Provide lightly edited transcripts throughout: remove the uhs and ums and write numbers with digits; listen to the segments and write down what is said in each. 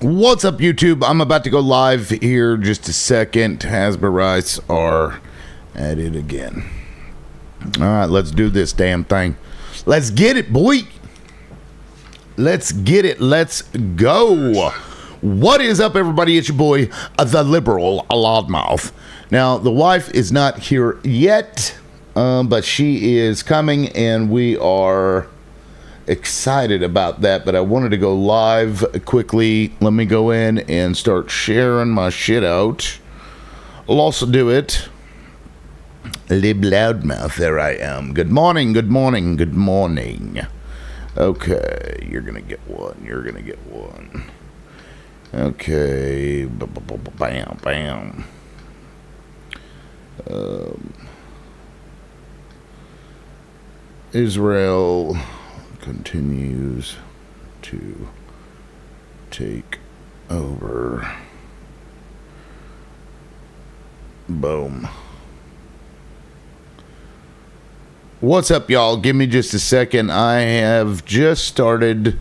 What's up, YouTube? I'm about to go live here just a second. Hasbara are at it again. All right, let's do this damn thing. Let's get it, boy. Let's get it. Let's go. What is up, everybody? It's your boy, the liberal loudmouth. Now, the wife is not here yet, but she is coming, and we are excited about that. But I wanted to go live quickly. Let me go in and start sharing my shit out. I'll also do it. Lib loudmouth, there I am. Good morning, good morning, good morning. Okay, you're gonna get one. You're gonna get one. Okay, bam, bam. Israel continues to take over. Boom. What's up, y'all? Give me just a second. I have just started,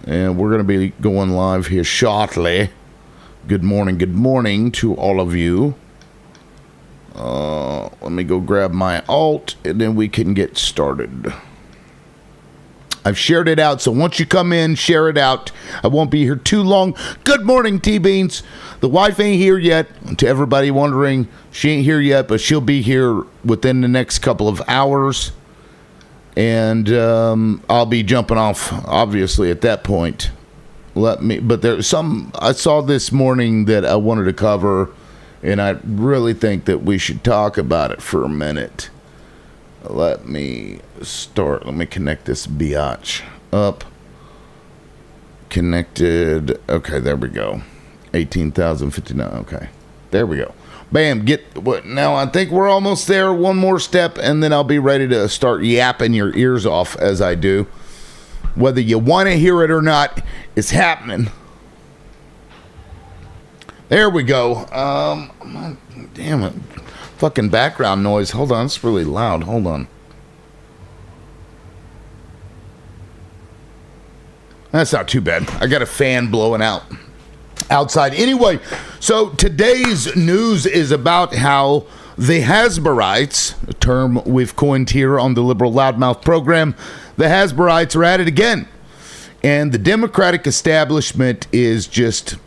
and we're going to be going live here shortly. Good morning to all of you. Let me go grab my alt, and then we can get started. I've shared it out, so once you come in, share it out. I won't be here too long. Good morning, T-Beans. The wife ain't here yet. To everybody wondering, she ain't here yet, but she'll be here within the next couple of hours. And I'll be jumping off, obviously, at that point. But there's some I saw this morning that I wanted to cover, and I really think that we should talk about it for a minute. Let me start. Let me connect this biatch up. Connected. Okay, there we go. 18,059. Okay, there we go. Bam. Now I think we're almost there. One more step, and then I'll be ready to start yapping your ears off as I do. Whether you want to hear it or not, it's happening. There we go. Damn it. Fucking background noise. Hold on. It's really loud. Hold on. That's not too bad. I got a fan blowing out outside. Anyway, so today's news is about how the Hasbarites, a term we've coined here on the Liberal Loudmouth program, the Hasbarites are at it again. And the Democratic establishment is just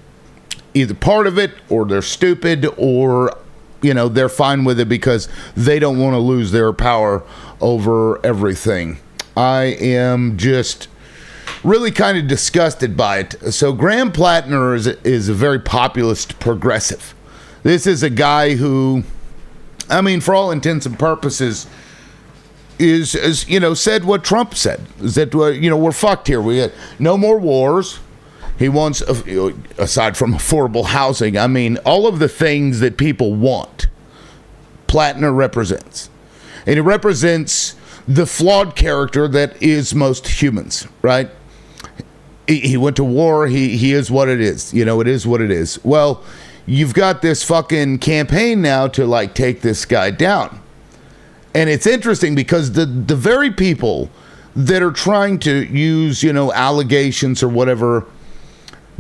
either part of it, or they're stupid, or, you know, they're fine with it because they don't want to lose their power over everything. I am just really kind of disgusted by it. So Graham Platner is a very populist progressive. This is a guy who, I mean, for all intents and purposes, is you know, said what Trump said. Is that, you know, we're fucked here. We had no more wars. He wants, aside from affordable housing, I mean, all of the things that people want, Platner represents. And he represents the flawed character that is most humans, right? He went to war. He is what it is. You know, it is what it is. Well, you've got this fucking campaign now to, like, take this guy down. And it's interesting because the very people that are trying to use, you know, allegations or whatever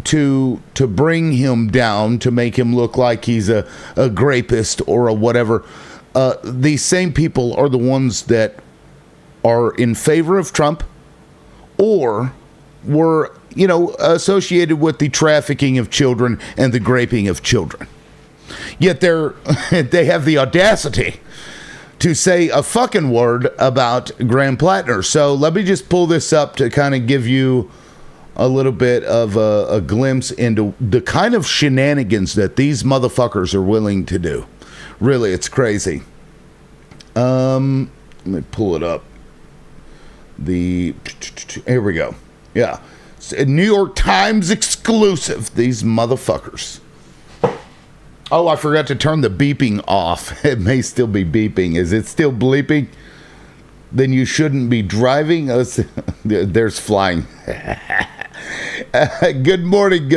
to bring him down, to make him look like he's a rapist or a whatever, these same people are the ones that are in favor of Trump or were, you know, associated with the trafficking of children and the raping of children. Yet they have the audacity to say a fucking word about Graham Platner. So let me just pull this up to kind of give you a little bit of a glimpse into the kind of shenanigans that these motherfuckers are willing to do. Really, it's crazy. Let me pull it up. Here we go. Yeah. It's a New York Times exclusive. These motherfuckers. Oh, I forgot to turn the beeping off. It may still be beeping. Is it still bleeping? Then you shouldn't be driving. There's flying. Good morning.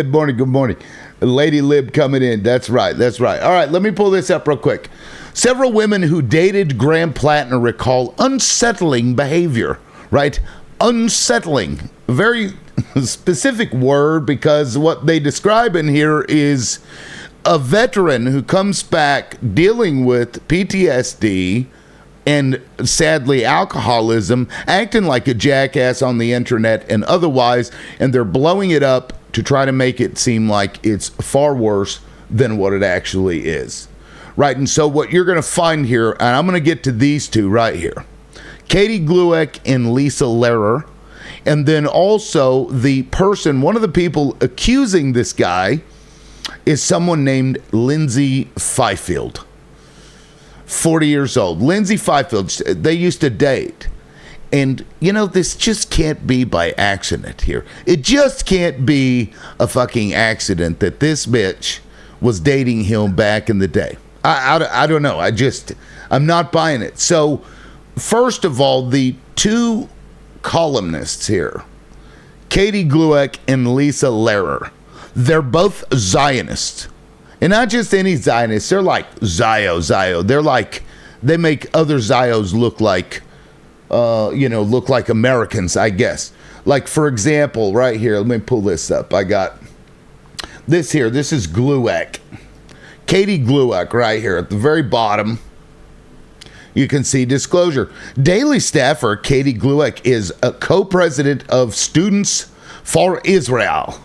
Lady Lib coming in. That's right. All right, let me pull this up real quick. Several women who dated Graham Platner recall unsettling behavior, right? Unsettling. Very specific word because what they describe in here is a veteran who comes back dealing with PTSD and sadly alcoholism, acting like a jackass on the internet and otherwise, and they're blowing it up to try to make it seem like it's far worse than what it actually is. Right, and so what you're going to find here, and I'm going to get to these two right here, Katie Glueck and Lisa Lehrer, and then also the person, one of the people accusing this guy is someone named Lindsay Fifield. 40 years old. Lindsay Fifield, they used to date. And, you know, this just can't be by accident here. It just can't be a fucking accident that this bitch was dating him back in the day. I don't know. I'm not buying it. So, first of all, the two columnists here, Katie Glueck and Lisa Lehrer, they're both Zionists. And not just any Zionists. They're like Zio. They're like, they make other Zios look like, look like Americans, I guess. Like, for example, right here, let me pull this up. I got this here. This is Glueck. Katie Glueck right here at the very bottom. You can see disclosure. Daily staffer Katie Glueck is a co-president of Students for Israel.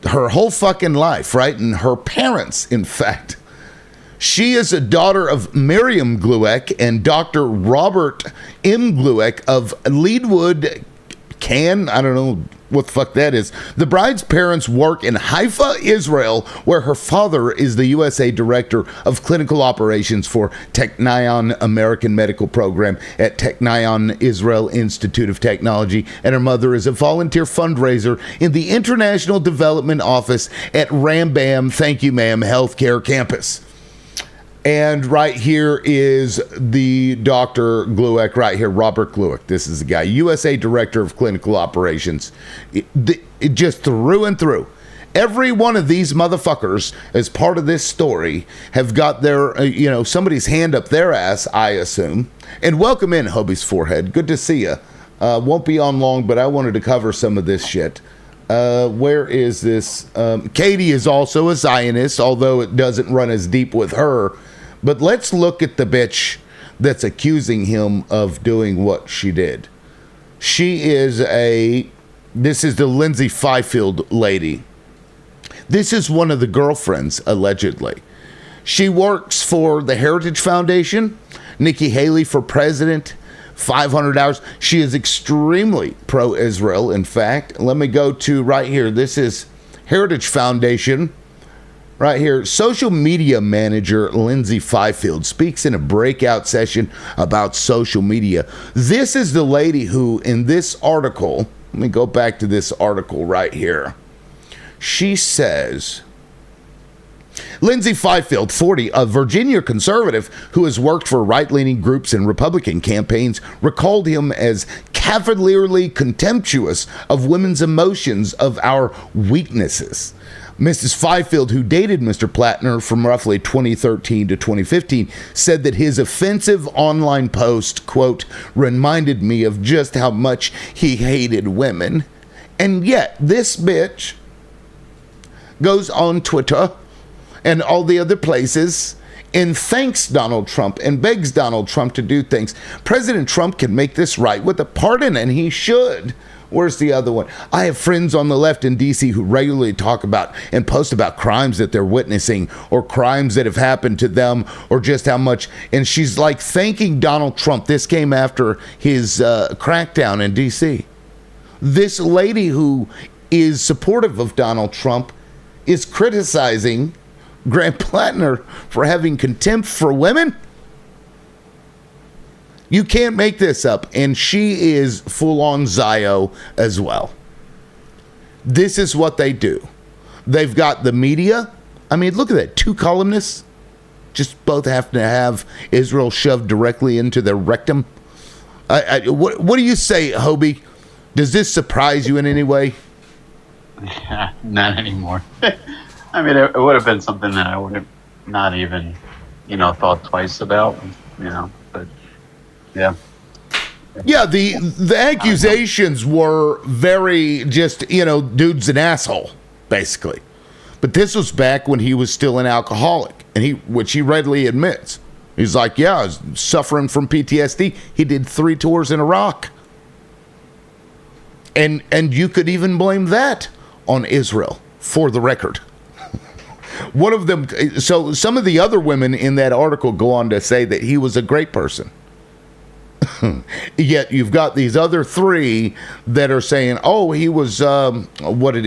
Her whole fucking life, right? And her parents, in fact. She is a daughter of Miriam Glueck and Dr. Robert M. Glueck of Leadwood, I don't know what the fuck that is. The bride's parents work in Haifa, Israel, where her father is the USA Director of Clinical Operations for Technion American Medical Program at Technion Israel Institute of Technology, and her mother is a volunteer fundraiser in the International Development Office at Rambam, thank you ma'am, Healthcare Campus. And right here is the Dr. Glueck right here, Robert Glueck. This is the guy, USA Director of Clinical Operations. It just through and through. Every one of these motherfuckers, as part of this story, have got their, somebody's hand up their ass, I assume. And welcome in, Hobie's Forehead. Good to see you. Won't be on long, but I wanted to cover some of this shit. Where is this? Katie is also a Zionist, although it doesn't run as deep with her. But let's look at the bitch that's accusing him of doing what she did. This is the Lindsay Fifield lady. This is one of the girlfriends, allegedly. She works for the Heritage Foundation, Nikki Haley for president, 500 hours. She is extremely pro-Israel, in fact. Let me go to right here. This is Heritage Foundation. Right here, social media manager Lindsay Fifield speaks in a breakout session about social media. This is the lady who, in this article, let me go back to this article right here. She says, Lindsay Fifield, 40, a Virginia conservative who has worked for right-leaning groups and Republican campaigns, recalled him as cavalierly contemptuous of women's emotions, of our weaknesses. Mrs. Fifield, who dated Mr. Platner from roughly 2013 to 2015, said that his offensive online post, quote, reminded me of just how much he hated women. And yet, this bitch goes on Twitter and all the other places and thanks Donald Trump and begs Donald Trump to do things. President Trump can make this right with a pardon, and he should. Where's the other one? I have friends on the left in D.C. who regularly talk about and post about crimes that they're witnessing or crimes that have happened to them or just how much. And she's like thanking Donald Trump. This came after his crackdown in D.C. This lady who is supportive of Donald Trump is criticizing Grant Platner for having contempt for women. You can't make this up. And she is full-on Zio as well. This is what they do. They've got the media. I mean, look at that. Two columnists just both have to have Israel shoved directly into their rectum. What do you say, Hobie? Does this surprise you in any way? Not anymore. I mean, it would have been something that I would have not even, thought twice about, but yeah. Yeah, the accusations were very just, dude's an asshole, basically. But this was back when he was still an alcoholic, and which he readily admits. He's like, yeah, I was suffering from PTSD. He did 3 tours in Iraq. And you could even blame that on Israel, for the record. One of them, so some of the other women in that article go on to say that he was a great person. Yet you've got these other 3 that are saying, "Oh, he was." What did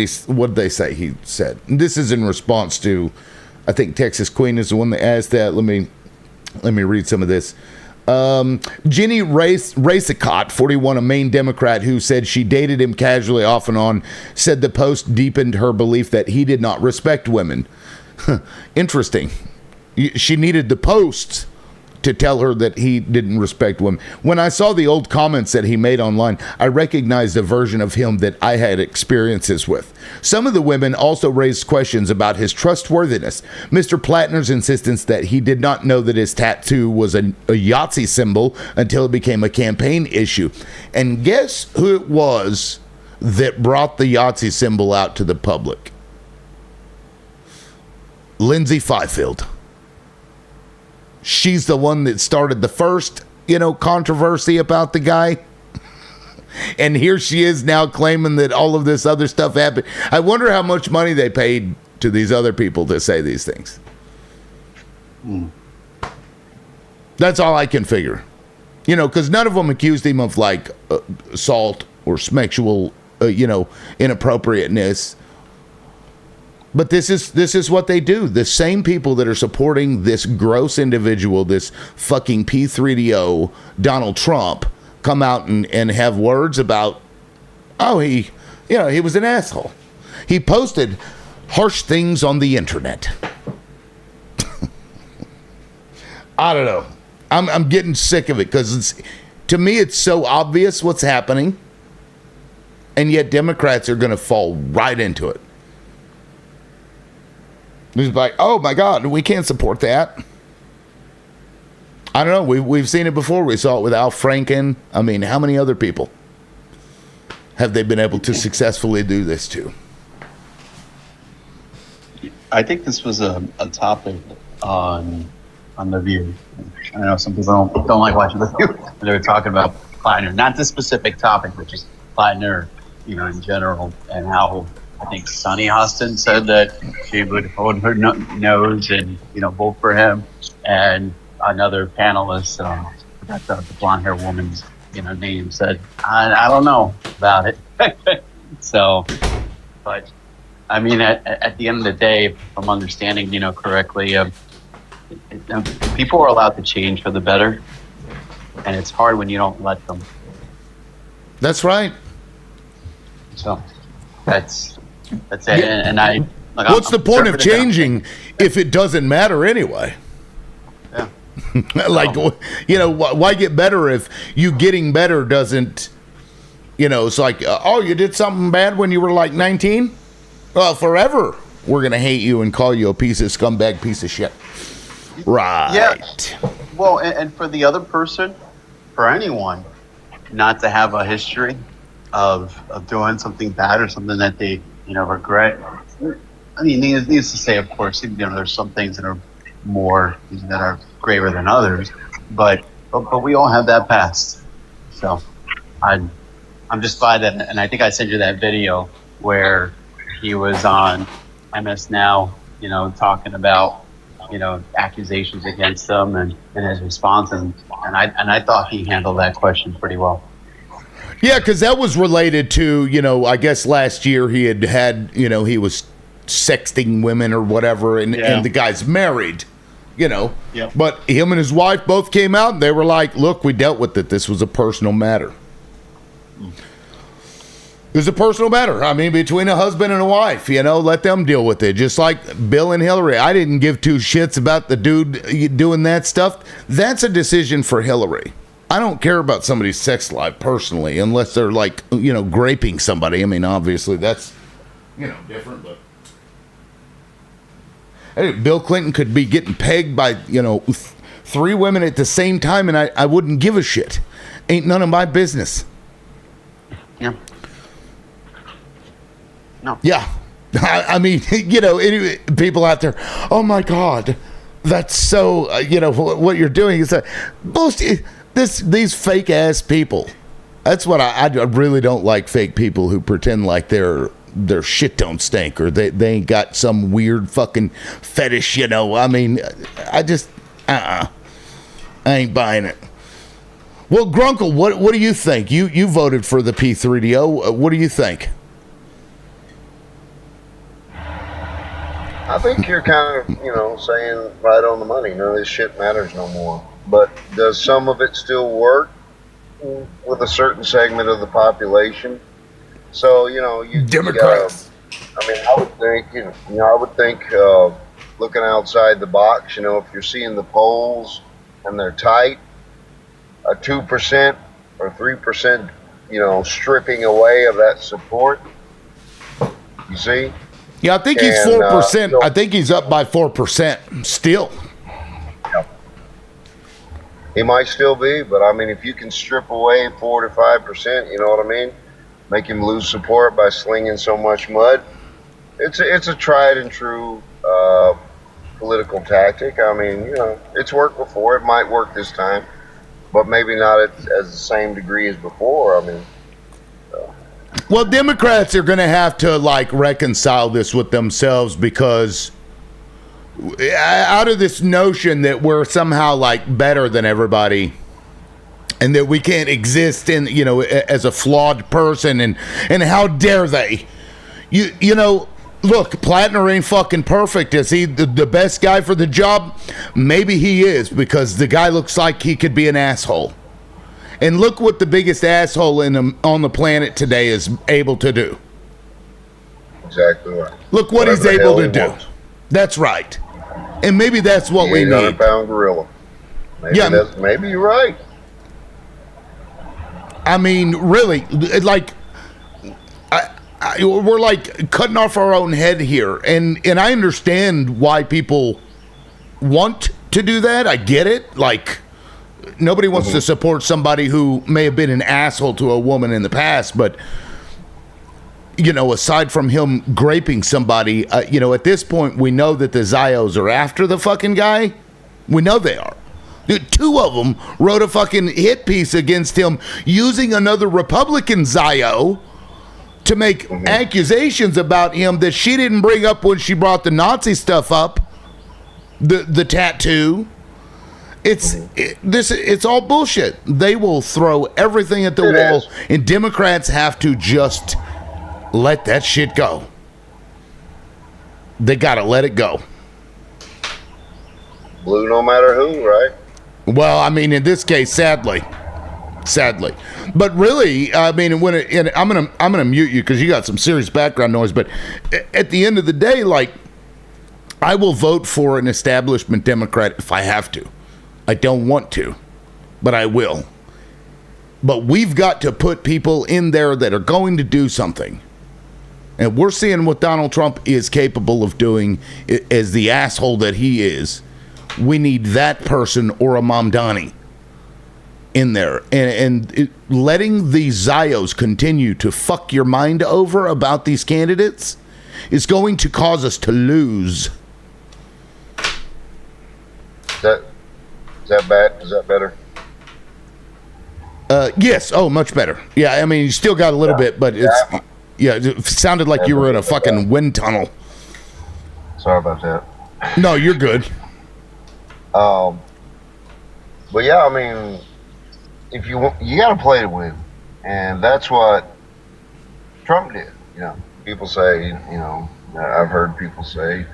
they say? He said, and this is in response to, I think Texas Queen is the one that asked that. Let me read some of this. Jenny Racicott, 41, a Maine Democrat who said she dated him casually off and on, said the post deepened her belief that he did not respect women. Interesting. She needed the post to tell her that he didn't respect women. When I saw the old comments that he made online, I recognized a version of him that I had experiences with. Some of the women also raised questions about his trustworthiness. Mr. Platner's insistence that he did not know that his tattoo was a Yahtzee symbol until it became a campaign issue. And guess who it was that brought the Yahtzee symbol out to the public? Lindsay Fifield. She's the one that started the first, controversy about the guy. And here she is now claiming that all of this other stuff happened. I wonder how much money they paid to these other people to say these things. That's all I can figure. Because none of them accused him of assault or sexual, inappropriateness. But this is what they do. The same people that are supporting this gross individual, this fucking P3DO, Donald Trump, come out and have words about, he was an asshole. He posted harsh things on the internet. I don't know. I'm getting sick of it because to me it's so obvious what's happening, and yet Democrats are going to fall right into it. It's like, oh my God, we can't support that. I don't know. We've seen it before. We saw it with Al Franken. I mean, how many other people have they been able to successfully do this to? I think this was a topic on The View. I know some people don't like watching The View. They were talking about Platner, not this specific topic, but just Platner, in general, and how I think Sonny Austin said that she would hold her nose and, vote for him. And another panelist, the blonde hair woman's, name said, I don't know about it. So, but I mean, at the end of the day, if I'm understanding, correctly, people are allowed to change for the better. And it's hard when you don't let them. That's right. So that's it. And I. What's the point of changing if it doesn't matter anyway? Yeah. Why get better if you getting better doesn't, it's like, you did something bad when you were like 19? Well, forever we're going to hate you and call you a scumbag piece of shit. Right. Yeah. Well, and for the other person, for anyone, not to have a history of doing something bad or something that they, regret. I mean, needless to say, of course, there's some things that are more, that are graver than others, but we all have that past. So I'm just glad that, and I think I sent you that video where he was on MS Now, talking about, accusations against them and his response, and I thought he handled that question pretty well. Yeah, because that was related to, I guess last year he had, he was sexting women or whatever, and the guy's married, Yep. But him and his wife both came out and they were like, look, we dealt with it. This was a personal matter. It was a personal matter. I mean, between a husband and a wife, let them deal with it. Just like Bill and Hillary. I didn't give 2 shits about the dude doing that stuff. That's a decision for Hillary. I don't care about somebody's sex life personally, unless they're graping somebody. I mean, obviously that's, different, but hey, Bill Clinton could be getting pegged by, 3 women at the same time, and I wouldn't give a shit. ain't none of my business. Yeah. No. Yeah. I mean, you know, people out there, oh my God, that's so, you know, what you're doing is bullshit. These fake ass people. That's what I really don't like, fake people who pretend like their shit don't stink or they ain't got some weird fucking fetish, you know. I mean, I just, I ain't buying it. Well, Grunkle, what do you think? You voted for the P3DO. What do you think? I think you're kind of, saying right on the money. None of this shit matters no more. But does some of it still work with a certain segment of the population? So, Democrats. I would think, looking outside the box, if you're seeing the polls and they're tight, a 2% or 3%, stripping away of that support, you see? Yeah, I think he's 4%. I think he's up by 4% still. Yeah. He might still be, but I mean, if you can strip away 4 to 5%, you know what I mean? Make him lose support by slinging so much mud. It's a tried and true political tactic. I mean, it's worked before. It might work this time, but maybe not as the same degree as before. I mean. Well, Democrats are going to have to reconcile this with themselves because out of this notion that we're somehow better than everybody and that we can't exist in, as a flawed person and how dare they? Look, Platner ain't fucking perfect. Is he the best guy for the job? Maybe he is because the guy looks like he could be an asshole. And look what the biggest asshole on the planet today is able to do. Exactly right. Look what he's able to do. That's right. And maybe that's what we need. 800-pound gorilla. Maybe you're right. I mean, really, we're cutting off our own head here. And I understand why people want to do that. I get it. Nobody wants to support somebody who may have been an asshole to a woman in the past, but aside from him graping somebody, at this point we know that the Zios are after the fucking guy. We know they are. Dude, 2 of them wrote a fucking hit piece against him using another Republican Zio to make accusations about him that she didn't bring up when she brought the Nazi stuff up, the tattoo. It's all bullshit. They will throw everything at the wall, and Democrats have to just let that shit go. They gotta let it go. Blue no matter who, right? Well, I mean, in this case, sadly, but really, I mean, I'm gonna mute you because you got some serious background noise. But at the end of the day, I will vote for an establishment Democrat if I have to. I don't want to, but I will. But we've got to put people in there that are going to do something. And we're seeing what Donald Trump is capable of doing as the asshole that he is. We need that person or a Mamdani in there. And letting these Zios continue to fuck your mind over about these candidates is going to cause us to lose. Is that bad? Is that better? Yes. Oh, much better. Yeah, I mean, you still got a little bit, but it sounded like you were in a fucking wind tunnel. Sorry about that. No, you're good. But yeah, I mean, if you got to play to win, and that's what Trump did. People say, I've heard people say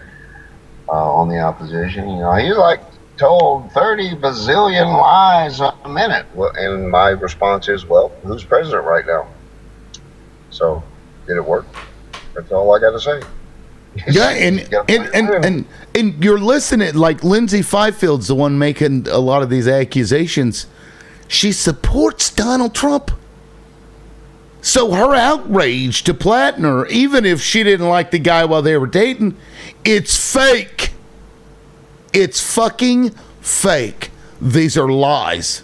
on the opposition, he told 30 bazillion lies a minute. Well, and my response is, well, who's president right now? So, did it work? That's all I got to say. Yeah, and you're listening, Lindsay Fifield's the one making a lot of these accusations. She supports Donald Trump. So her outrage to Platner, even if she didn't like the guy while they were dating, it's fake. It's fucking fake. These are lies.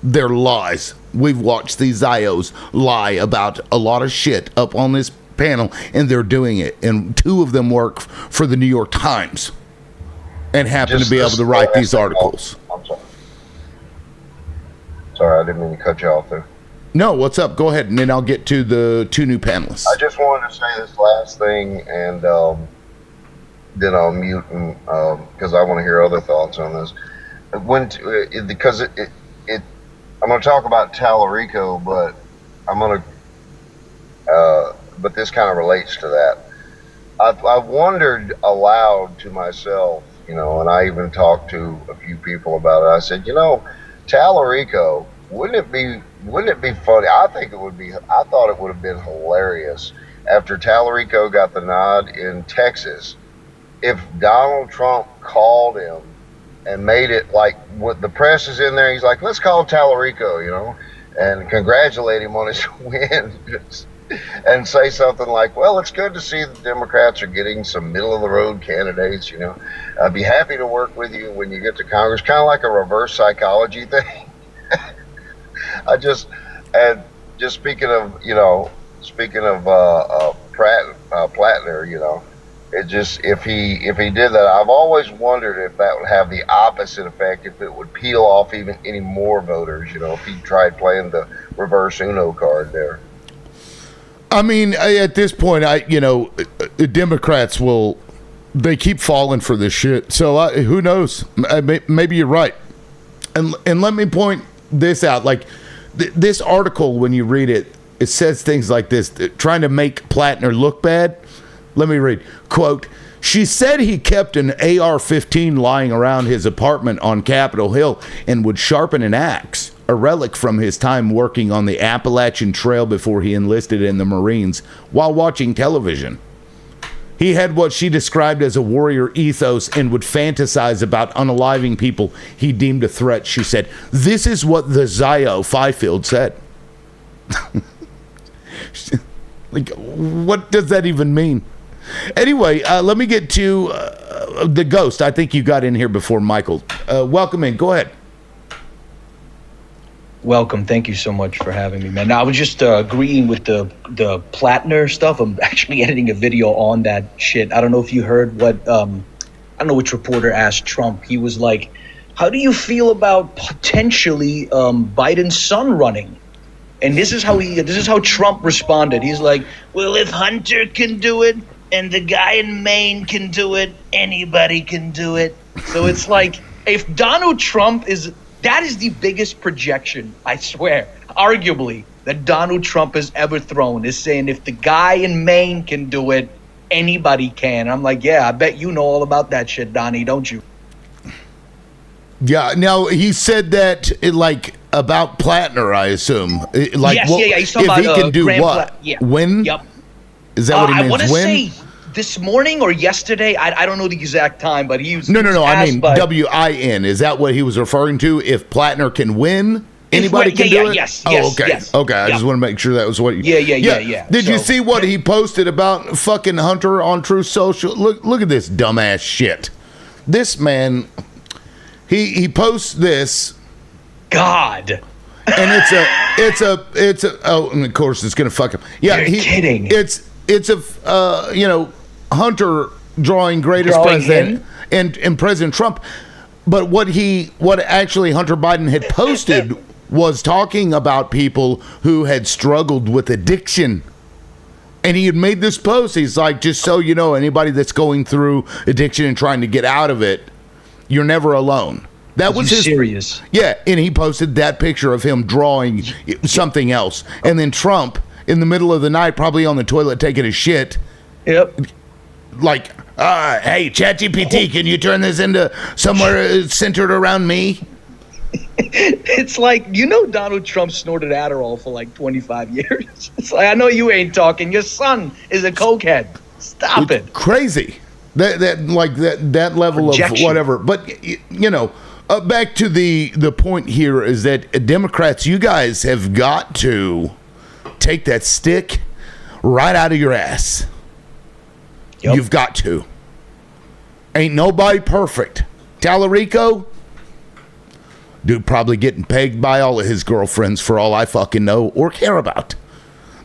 They're lies. We've watched these Zios lie about a lot of shit up on this panel, and they're doing it. And 2 of them work for the New York Times and happen to be able to write these articles. I'm sorry. Sorry, I didn't mean to cut you off there. No, what's up? Go ahead, and then I'll get to the 2 new panelists. I just wanted to say this last thing, and then I'll mute, because I want to hear other thoughts on this. Because I'm going to talk about Tallarico, but but this kind of relates to that. I've wondered aloud to myself, and I even talked to a few people about it. I said, Tallarico, wouldn't it be funny? I thought it would have been hilarious after Tallarico got the nod in Texas if Donald Trump called him and made it like what the press is in there. He's like, let's call Tallarico, and congratulate him on his win and say something like, well, it's good to see the Democrats are getting some middle of the road candidates. I'd be happy to work with you when you get to Congress, kind of like a reverse psychology thing. Speaking of Platner, it just, if he did that, I've always wondered if that would have the opposite effect, if it would peel off even any more voters, if he tried playing the reverse Uno card there. I mean, at this point, Democrats they keep falling for this shit. So who knows? Maybe you're right. And let me point this out. Like this article, when you read it, it says things like this, trying to make Platner look bad. Let me read. Quote, she said he kept an AR-15 lying around his apartment on Capitol Hill and would sharpen an axe, a relic from his time working on the Appalachian Trail before he enlisted in the Marines, while watching television. He had what she described as a warrior ethos and would fantasize about unaliving people he deemed a threat. She said, this is what the Zio Fifield said. Like, what does that even mean? Anyway, let me get to the ghost. I think you got in here before Michael. Welcome in. Go ahead. Welcome. Thank you so much for having me, man. Now, I was just agreeing with the Platner stuff. I'm actually editing a video on that shit. I don't know if you heard what I don't know which reporter asked Trump. He was like, "How do you feel about potentially Biden's son running?" And this is how Trump responded. He's like, "Well, if Hunter can do it and the guy in Maine can do it, anybody can do it." So it's like, if Donald Trump that is the biggest projection, I swear, arguably, that Donald Trump has ever thrown, is saying if the guy in Maine can do it, anybody can. I'm like, yeah, I bet you know all about that shit, Donnie, don't you? Yeah, now he said that about Platner, I assume. Yes, he's talking if about he can do what? When? Yep. Is that what he means? I want to when? say this morning or yesterday. I don't know the exact time, but he was. No. I mean, WIN. Is that what he was referring to? If Platner can win, anybody can do it? Yes. Okay. Yes. Okay. I just want to make sure that was what you. Yeah. Did you see what he posted about fucking Hunter on True Social? Look at this dumbass shit. This man, he posts this. God. And it's a oh, and of course it's gonna fuck him. Yeah, You're kidding. It's a Hunter drawing president and President Trump, but what actually Hunter Biden had posted was talking about people who had struggled with addiction. And he had made this post. He's like, just so you know, anybody that's going through addiction and trying to get out of it, you're never alone. That was his serious. Yeah, and he posted that picture of him drawing something else. And then Trump, in the middle of the night, probably on the toilet taking a shit. Yep. Like, hey, ChatGPT, can you turn this into somewhere centered around me? It's like, Donald Trump snorted Adderall for like 25 years. It's like, I know you ain't talking. Your son is a cokehead. Stop it. Crazy. That level Projection. Of whatever. But, back to the point here is that Democrats, you guys have got to take that stick right out of your ass. Yep. You've got to. Ain't nobody perfect. Tallarico, Dude probably getting pegged by all of his girlfriends for all I fucking know or care about.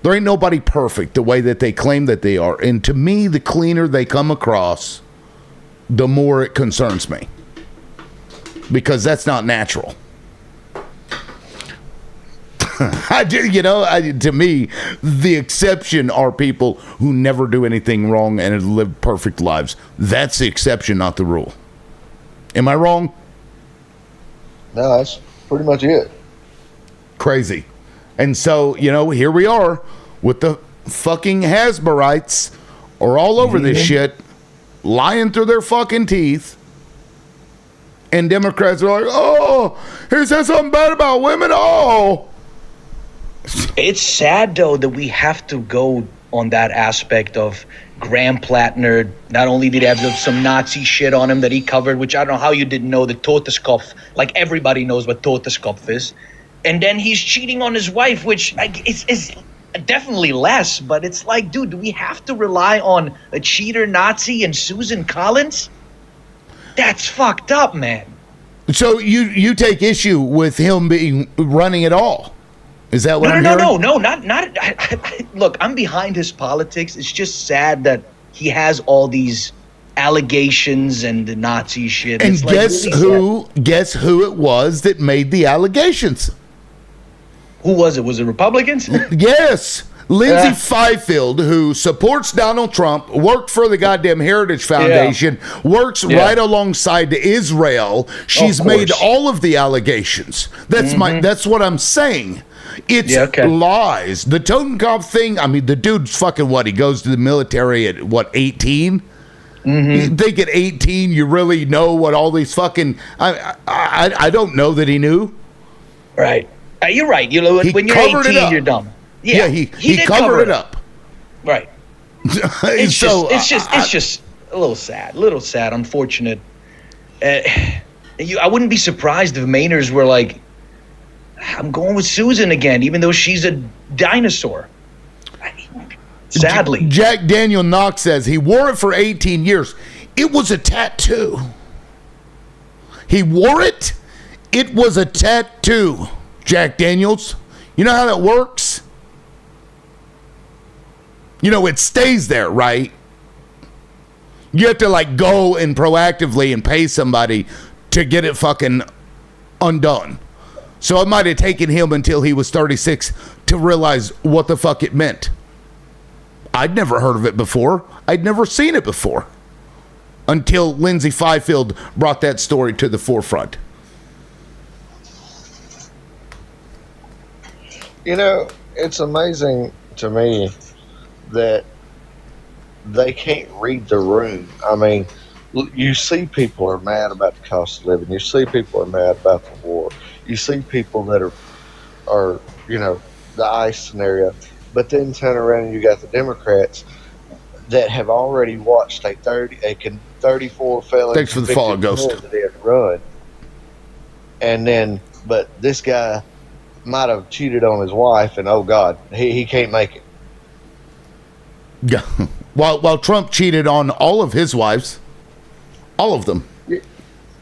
There ain't nobody perfect the way that they claim that they are. And to me, the cleaner they come across, the more it concerns me. Because that's not natural. To me, the exception are people who never do anything wrong and have lived perfect lives. That's the exception, not the rule. Am I wrong? No, that's pretty much it. Crazy. And so, here we are with the fucking Hasbarites are all over this shit, lying through their fucking teeth. And Democrats are like, oh, he said something bad about women. Oh. It's sad, though, that we have to go on that aspect of Graham Platner. Not only did he have some Nazi shit on him that he covered, which I don't know how you didn't know the Toteskopf, like everybody knows what Toteskopf is. And then he's cheating on his wife, which is definitely less. But it's like, dude, do we have to rely on a cheater Nazi and Susan Collins? That's fucked up, man. So you take issue with him running at all? Is that what I'm hearing? No, not. Look, I'm behind his politics. It's just sad that he has all these allegations and the Nazi shit. And it's guess who it was that made the allegations? Who was it? Was it Republicans? Yes. Lindsay Fifield, who supports Donald Trump, worked for the goddamn Heritage Foundation, works right alongside Israel. She's made all of the allegations. That's what I'm saying. It's lies. The Totenkopf thing, I mean, the dude's fucking what? He goes to the military at what, 18? You think at 18 you really know what all these fucking... I don't know that he knew. Right. You're right. When you're 18, you're dumb. Yeah, he covered it up. Right. It's just a little sad, unfortunate. I wouldn't be surprised if Mainers were like, I'm going with Susan again, even though she's a dinosaur. Sadly. Jack Daniel Knox says he wore it for 18 years. It was a tattoo. He wore it. It was a tattoo, Jack Daniels. You know how that works? It stays there, right? You have to go and proactively and pay somebody to get it fucking undone. So it might have taken him until he was 36 to realize what the fuck it meant. I'd never heard of it before. I'd never seen it before. Until Lindsay Fifield brought that story to the forefront. It's amazing to me that they can't read the room. I mean, you see people are mad about the cost of living. You see people are mad about the war. You see people that are the ICE scenario. But then turn around and you got the Democrats that have already watched a 34 felony. Thanks for the follow, Ghost. Run. And then, but this guy might have cheated on his wife, and oh God, he can't make it. Yeah. While Trump cheated on all of his wives, all of them.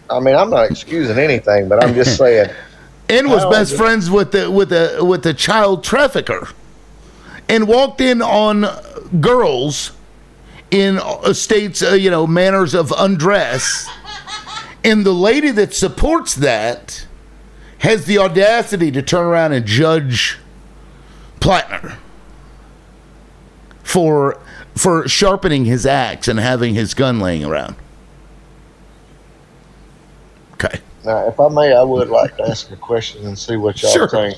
I mean, I'm not excusing anything, but I'm just saying. And was best friends with the child trafficker, and walked in on girls in states, manners of undress, and the lady that supports that has the audacity to turn around and judge Platner for sharpening his axe and having his gun laying around. Okay. Now, if I may, I would like to ask a question and see what y'all think.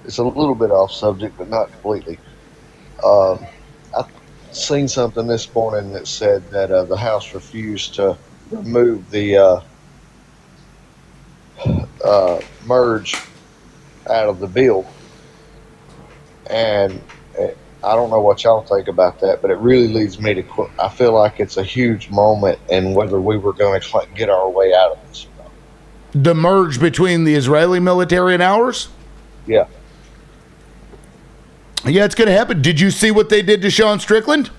It's a little bit off subject, but not completely. I've seen something this morning that said that the House refused to remove the merge out of the bill. And I don't know what y'all think about that, but it really leads me to I feel like it's a huge moment in whether we were going to get our way out of this. The merge between the Israeli military and ours? Yeah. Yeah, it's going to happen. Did you see what they did to Sean Strickland?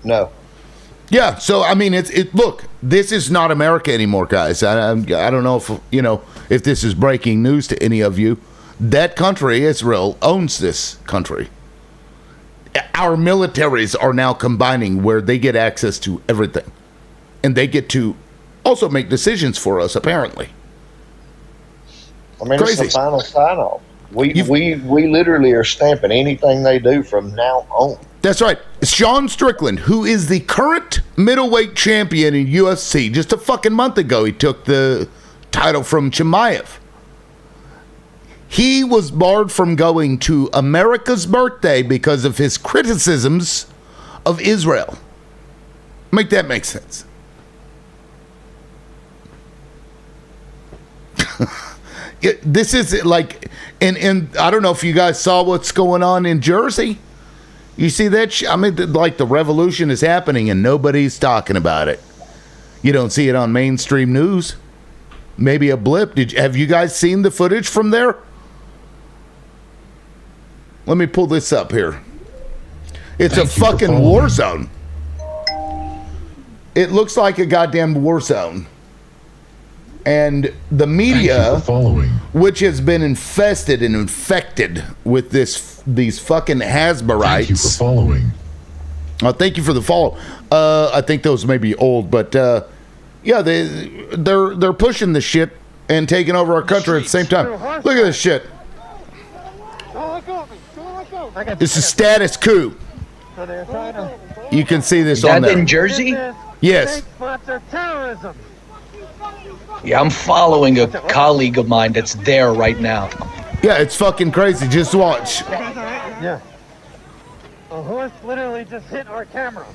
No. Yeah, so I mean, look, this is not America anymore, guys. I don't know if this is breaking news to any of you. That country, Israel, owns this country. Our militaries are now combining where they get access to everything, and they get to also make decisions for us. Apparently, I mean, crazy. it's the final sign-off. We literally are stamping anything they do from now on. That's right. Sean Strickland, who is the current middleweight champion in UFC, just a fucking month ago, he took the title from Chimaev. He was barred from going to America's birthday because of his criticisms of Israel. Make that make sense. This is like, and I don't know if you guys saw what's going on in Jersey. You see that? I mean, like the revolution is happening and nobody's talking about it. You don't see it on mainstream news. Maybe a blip. Have you guys seen the footage from there? Let me pull this up here. It's a fucking war zone. It looks like a goddamn war zone. And the media, which has been infested and infected with these fucking Hasbarites. Thank you for following. Thank you for the follow. I think those may be old, but yeah, they're pushing the shit and taking over our country at the same time. Look at this shit. This is status coup. You can see this on there. Is that in Jersey? Yes. Yeah, I'm following a colleague of mine that's there right now. Yeah, it's fucking crazy. Just watch. Yeah. A horse literally just hit our camera.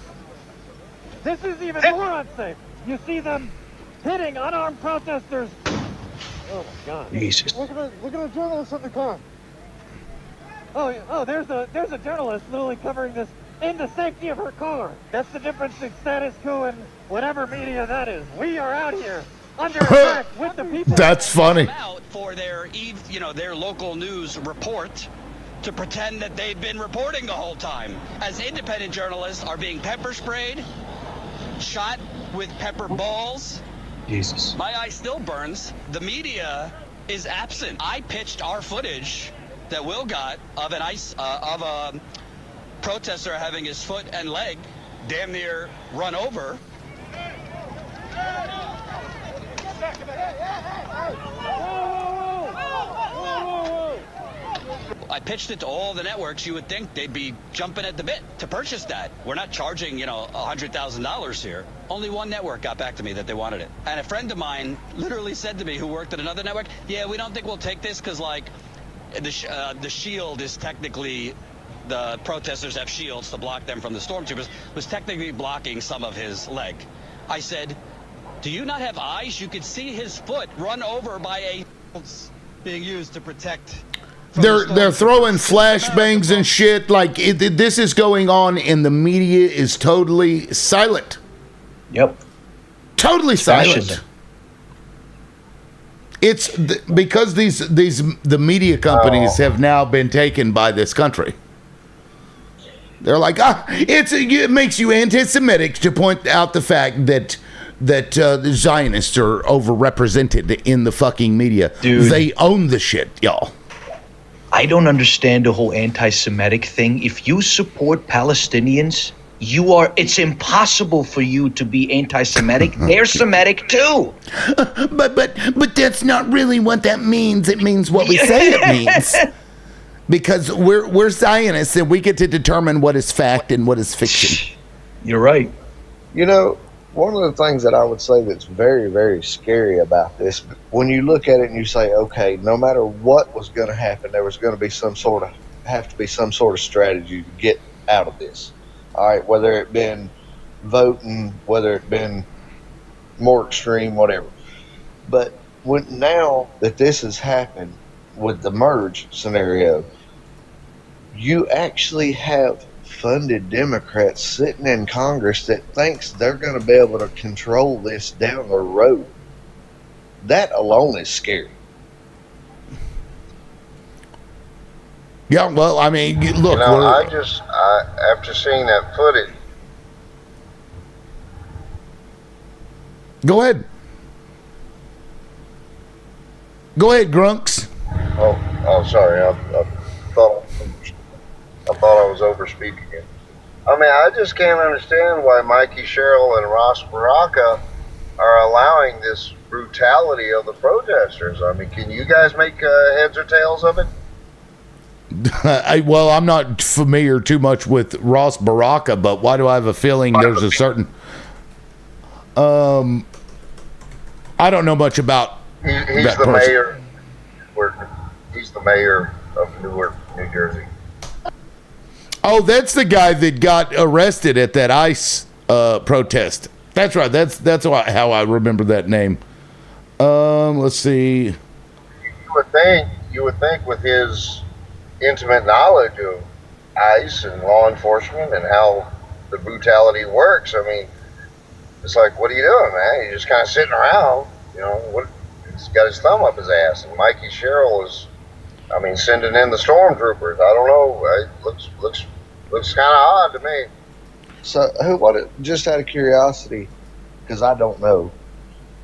This is even more unsafe. You see them hitting unarmed protesters. Oh my God. Jesus. Look at the journalist in the car. Oh, there's a journalist literally covering this in the safety of her car. That's the difference in status quo and whatever media that is. We are out here under attack with the people. That's funny. Out for their local news report to pretend that they've been reporting the whole time, as independent journalists are being pepper sprayed, shot with pepper balls. Jesus. My eye still burns. The media is absent. I pitched our footage that Will got of a protester having his foot and leg damn near run over. I pitched it to all the networks. You would think they'd be jumping at the bit to purchase that. We're not charging, $100,000 here. Only one network got back to me that they wanted it. And a friend of mine literally said to me, who worked at another network, yeah, we don't think we'll take this because, the shield is technically, the protesters have shields to block them from the stormtroopers, was technically blocking some of his leg. I said, do you not have eyes? You could see his foot run over by a being used to protect. They're throwing flashbangs and shit. Like this is going on, and the media is totally silent. Yep. Totally silent. Fascism. It's because the media companies have now been taken by this country. They're like, it makes you anti-Semitic to point out the fact that the Zionists are overrepresented in the fucking media. Dude. They own the shit, y'all. I don't understand the whole anti-Semitic thing. If you support Palestinians, it's impossible for you to be anti-Semitic. They're Semitic too. But that's not really what that means. It means what we say it means. Because we're Zionists and we get to determine what is fact and what is fiction. You're right. One of the things that I would say that's very, very scary about this, when you look at it and you say, okay, no matter what was going to happen, there was going to be some sort of strategy to get out of this. All right, whether it been voting, whether it been more extreme, whatever. But now that this has happened with the merge scenario, you actually have funded Democrats sitting in Congress that thinks they're going to be able to control this down the road. That alone is scary. Yeah, well, I mean, look. after seeing that footage, Go ahead. Go ahead, Grunks. Oh, sorry. Thought I thought I was over speaking it. I mean, I just can't understand why Mikey Sherrill and Ross Baraka are allowing this brutality of the protesters. I mean, can you guys make heads or tails of it? Well, I'm not familiar too much with Ross Baraka, but why do I have a feeling there's a certain... I don't know much about He's that the person. mayor. He's the mayor of Newark, New Jersey. Oh, that's the guy that got arrested at that ICE protest. That's right. That's how I remember that name. Let's see. You would think with his intimate knowledge of ICE and law enforcement and how the brutality works. I mean, it's like, what are you doing, man? You're just kind of sitting around, you know. What? He's got his thumb up his ass, and Mikey Sherrill is, I mean, sending in the stormtroopers. I don't know. It looks kind of odd to me. So, just out of curiosity, because I don't know,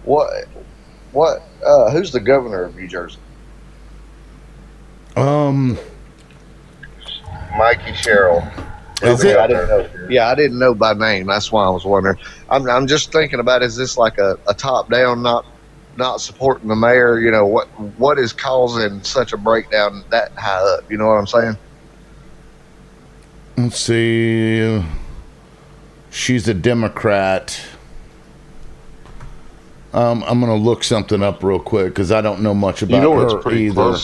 who's the governor of New Jersey? Mikey Sherrill. Is it? I didn't know. Yeah, I didn't know by name. That's why I was wondering. I'm just thinking about, is this like a top down, not supporting the mayor? You know, what is causing such a breakdown that high up? You know what I'm saying? Let's see. She's a Democrat. I'm gonna look something up real quick because I don't know much about It's her pretty either.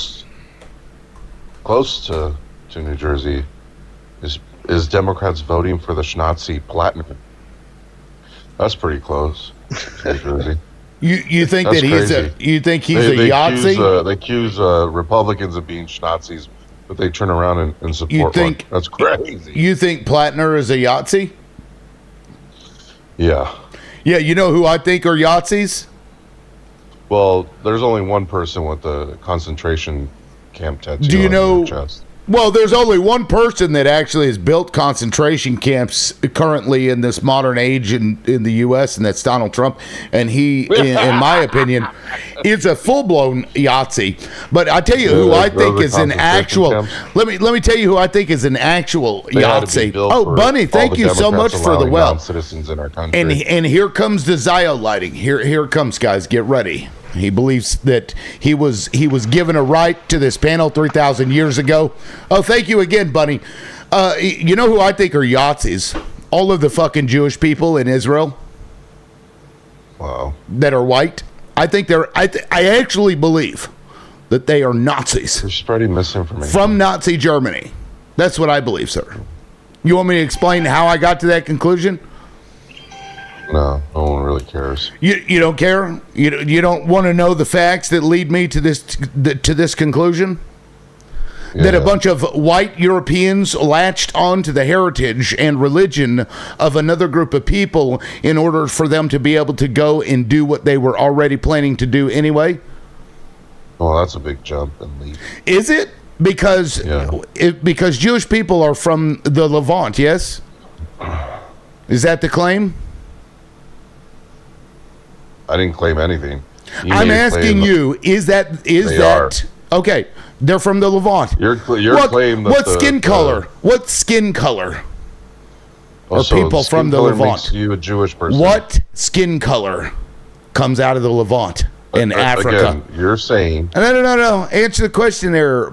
close to New Jersey is Democrats voting for the Schnazi Platner. That's pretty close to New Jersey. You think That's that crazy. you think he's a They Yahtzee? they accuse Republicans of being Schnazis, but they turn around and support You one. think- That's crazy. You think Platner is a Yahtzee? Yeah. Yeah, you know who I think are Yahtzees? Well, there's only one person with the concentration camp tattoo Do you on know- their chest. Well, there's only one person that actually has built concentration camps currently in this modern age in the U.S., and that's Donald Trump. And he, in my opinion, is a full-blown Yahtzee. But I tell you who I think is an actual. camps. Let me tell you who I think is an actual They had to be Yahtzee. built Oh, for Bunny, all thank the you so much Democrats for the allowing well. non-citizens in our country. And here comes the Zio lighting. Here it comes, guys. Get ready. He believes that he was given a right to this panel 3,000 years ago. Oh, thank you again, Bunny. You know who I think are Yahtzees? All of the fucking Jewish people in Israel Wow. that are white. I think they're. I actually believe that they are Nazis You're spreading misinformation. from Nazi Germany. That's what I believe, sir. You want me to explain how I got to that conclusion? No one really cares. You don't care? You don't want to know the facts that lead me to this conclusion? That a Yeah. bunch of white Europeans latched onto the heritage and religion of another group of people in order for them to be able to go and do what they were already planning to do anyway? Well, that's a big jump and leap. Is it? Because because Jewish people are from the Levant, yes? Is that the claim? I didn't claim anything. You I'm made a asking claim. you, is that okay? They're from the Levant. Your what, claim that what skin color? What skin color are people skin from the color Levant? makes you a Jewish person. What skin color comes out of the Levant in Africa? Again, you're saying No. Answer the question there.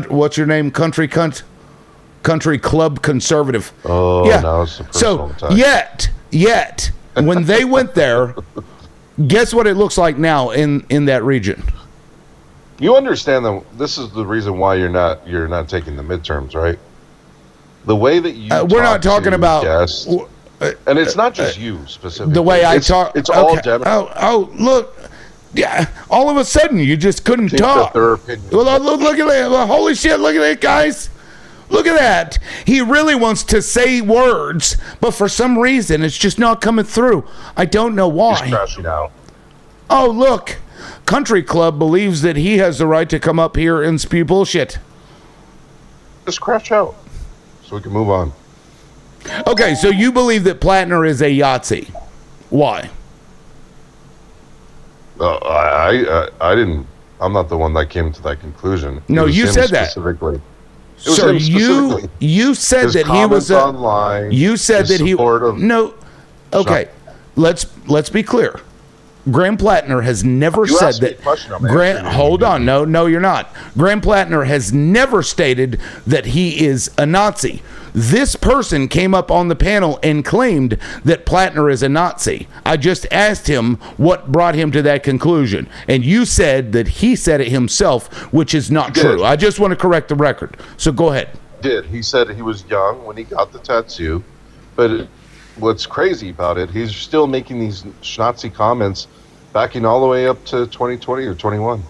What's your name? Country club conservative. Oh, yeah. now it's a personal So attack. yet when they went there, guess what it looks like now in that region? You understand that this is the reason why you're not taking the midterms, right? The way that you we're not talking to about guests, and it's not just you specifically. the way I talk. It's all okay. Democrats. Oh, look. Yeah, all of a sudden you just couldn't Think talk. that their opinion- Well, look at that. Well, holy shit, look at that, guys. Look at that. He really wants to say words, but for some reason it's just not coming through. I don't know why. He's crashing out. Oh, look. Country Club believes that he has the right to come up here and spew bullshit. Just crash out, so we can move on. Okay, so you believe that Platner is a Yahtzee. Why? I didn't. I'm not the one that came to that conclusion. It No, was you him said that. specifically. It was So him specifically. you said His that he was comments online. You said his that he support of- no. Okay, let's be clear. Graham Platner has never You said asked me that. a question, I'm answering you. Hold on, no, you're not. Graham Platner has never stated that he is a Nazi. This person came up on the panel and claimed that Platner is a Nazi. I just asked him what brought him to that conclusion, and you said that he said it himself, which is not He did. true. I just want to correct the record. So go ahead. He said he was young when he got the tattoo, but what's crazy about it, he's still making these Nazi comments backing all the way up to 2020 or 21.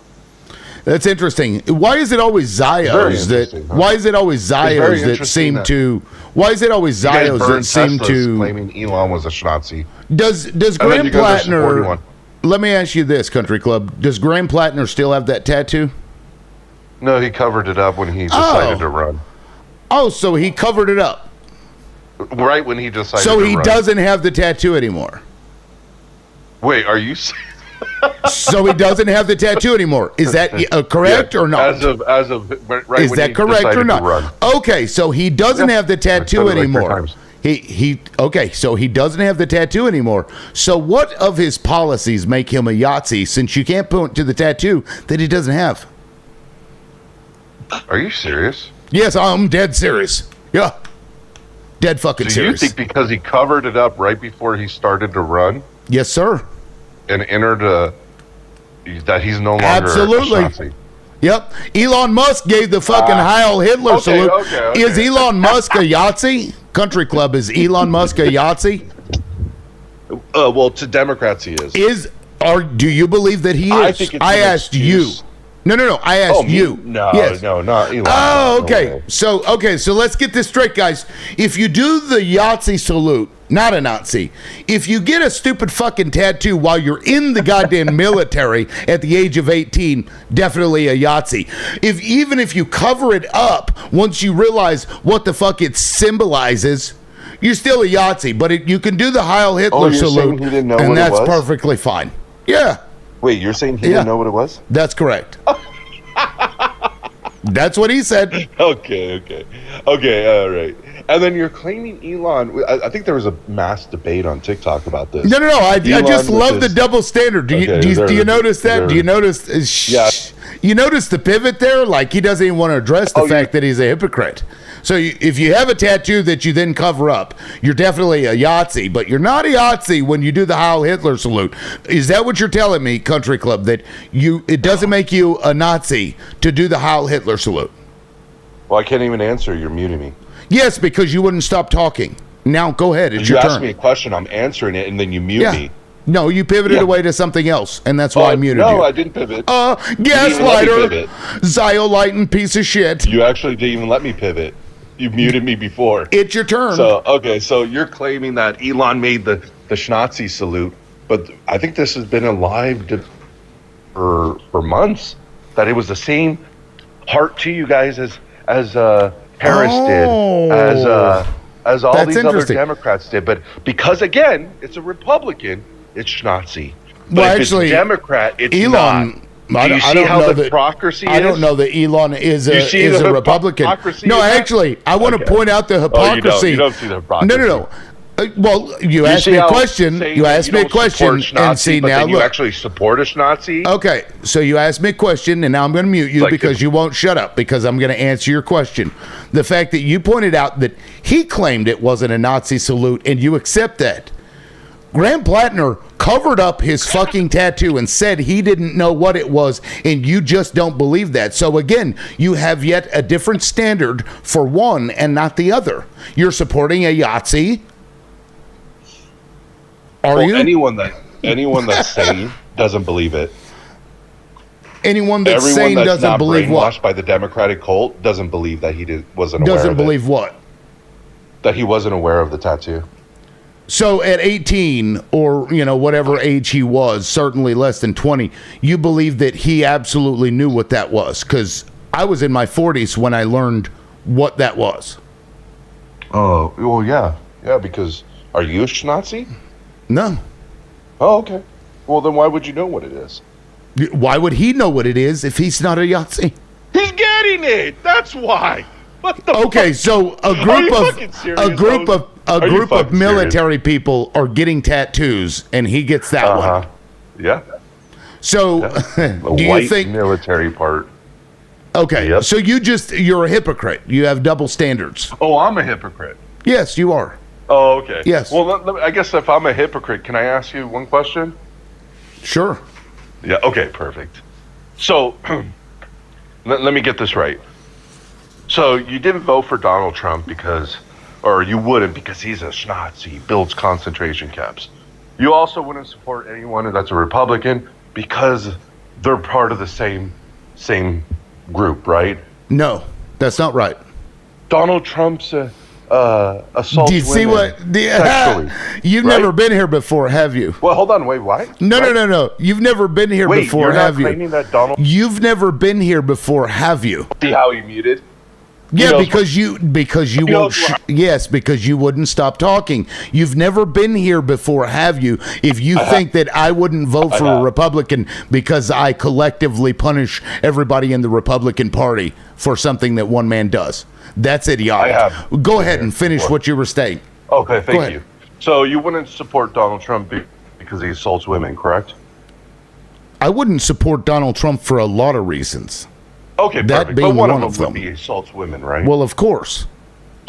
That's interesting. Why is it always Very Zios that? interesting, huh? Why is it always very Zios that interesting seem that- to? Why is it always You guys Zios that burned seem Teslas to? claiming Elon was a Nazi. Does And then Graham you guys are supporting Platner? one. Let me ask you this, Country Club. Does Graham Platner still have that tattoo? No, he covered it up when he decided to run. Oh, so he covered it up. Right when he decided So to he run. doesn't have the tattoo anymore. Wait, are you saying? So he doesn't have the tattoo anymore. Is that correct Yeah, or not? As of right Is when that he correct decided or to not? run. Okay, so he doesn't Yeah. have the I said tattoo it like 3 anymore. times. He okay, so he doesn't have the tattoo anymore. So what of his policies make him a Yahtzee since you can't point to the tattoo that he doesn't have? Are you serious? Yes, I'm dead serious. Yeah. Dead fucking Do you serious. think because he covered it up right before he started to run Yes, sir. and entered that he's no longer Absolutely. a Nazi? Yep. Elon Musk gave the fucking Heil Hitler okay, salute. okay. Is Elon Musk a Yahtzee? Country Club, is Elon Musk a Yahtzee? Well, to Democrats he is. Do you believe that he is? I think it's an asked you. excuse. No. I asked me? you. No, Yes. no, not Elon. Oh, No okay. way. So let's get this straight, guys. If you do the Yahtzee salute, not a Nazi. If you get a stupid fucking tattoo while you're in the goddamn military at the age of 18, definitely a Yahtzee. Even if you cover it up, once you realize what the fuck it symbolizes, you're still a Yahtzee. But you can do the Heil Hitler you're saying salute, he didn't know and what it that's was? perfectly fine. Yeah, Wait, you're saying he Yeah. didn't know what it was? that's correct. That's what he said. Okay, all right. And then you're claiming Elon. I think there was a mass debate on TikTok about this. No. I Elon just with love the his- double standard. Do you Okay, do you notice that? Do you notice? Yeah. You notice the pivot there? Like he doesn't even want to address the fact that he's a hypocrite. So if you have a tattoo that you then cover up, you're definitely a Yahtzee, but you're not a Yahtzee when you do the Heil Hitler salute. Is that what you're telling me, Country Club? That it doesn't make you a Nazi to do the Heil Hitler salute? Well, I can't even answer. You're muting me. Yes, because you wouldn't stop talking. Now go ahead. It's You your asked turn. me a question. I'm answering it, and then you mute me. No, you pivoted Yeah. away to something else, and that's why I muted you. No, I didn't pivot. Gaslighter, didn't let me pivot. Ziolighting piece of shit. You actually didn't even let me pivot. You muted me before. It's your turn. So you're claiming that Elon made the Schnazi salute, but I think this has been alive for months. That it was the same heart to you guys as Harris did, as all That's these other interesting. Democrats did. But because again, it's a Republican, it's Schnazi. But Well, if actually, it's Democrat, it's Elon. not. Do you see how the hypocrisy is? I don't know that Elon is You see the a Republican. hypocrisy No, in that? actually, I want to Okay. point out the Oh, hypocrisy. you don't see the hypocrisy. No. Well, you asked see me a how question. saying You that asked you me a don't support question, Schnazi, and see but now then you look. actually support a Schnazi. Okay, so you asked me a question, and now I'm going to mute you Like because the- you won't shut up because I'm going to answer your question. The fact that you pointed out that he claimed it wasn't a Nazi salute, and you accept that. Graham Platner covered up his fucking tattoo and said he didn't know what it was, and you just don't believe that. So again, you have yet a different standard for one and not the other. You're supporting a Yahtzee. Are Well, you? anyone that's sane doesn't believe it. Anyone that's Everyone sane that's doesn't not believe brainwashed what? by the Democratic cult doesn't believe that wasn't aware Doesn't of it. believe what? That he wasn't aware of the tattoo. So at 18 or, whatever age he was, certainly less than 20, you believe that he absolutely knew what that was? Because I was in my 40s when I learned what that was. Oh, well, yeah. Yeah, because are you a Schnazi? No. Oh, okay. Well, then why would you know what it is? Why would he know what it is if he's not a Yahtzee? He's getting it. That's why. What the Okay, so a group of military people are getting tattoos, and he gets that one. Yeah. So, The do white you think? military part? Okay, Yep. so you're a hypocrite. You have double standards. Oh, I'm a hypocrite. Yes, you are. Oh, okay. Yes. Well, I guess if I'm a hypocrite, can I ask you one question? Sure. Yeah. Okay. Perfect. So, let me get this right. So you didn't vote for Donald Trump or you wouldn't because he's a schnoz. He builds concentration camps. You also wouldn't support anyone that's a Republican because they're part of the same group, right? No, that's not right. Donald Trump's assaults Do you see women sexually. You've right? never been here before, have you? Well, hold on. Wait, what? No. You've never been here before, you're have not you? claiming that Donald? You've never been here before, have you? See how he muted? Yeah, because you won't. Yes, because you wouldn't stop talking. You've never been here before, have you? If you think that I wouldn't vote for a Republican because I collectively punish everybody in the Republican Party for something that one man does, that's idiotic. Go ahead and finish what you were saying. Okay, thank you. So you wouldn't support Donald Trump because he assaults women, correct? I wouldn't support Donald Trump for a lot of reasons. Okay, that perfect. being But one one of of them them. would be assaults women, right? Well, of course.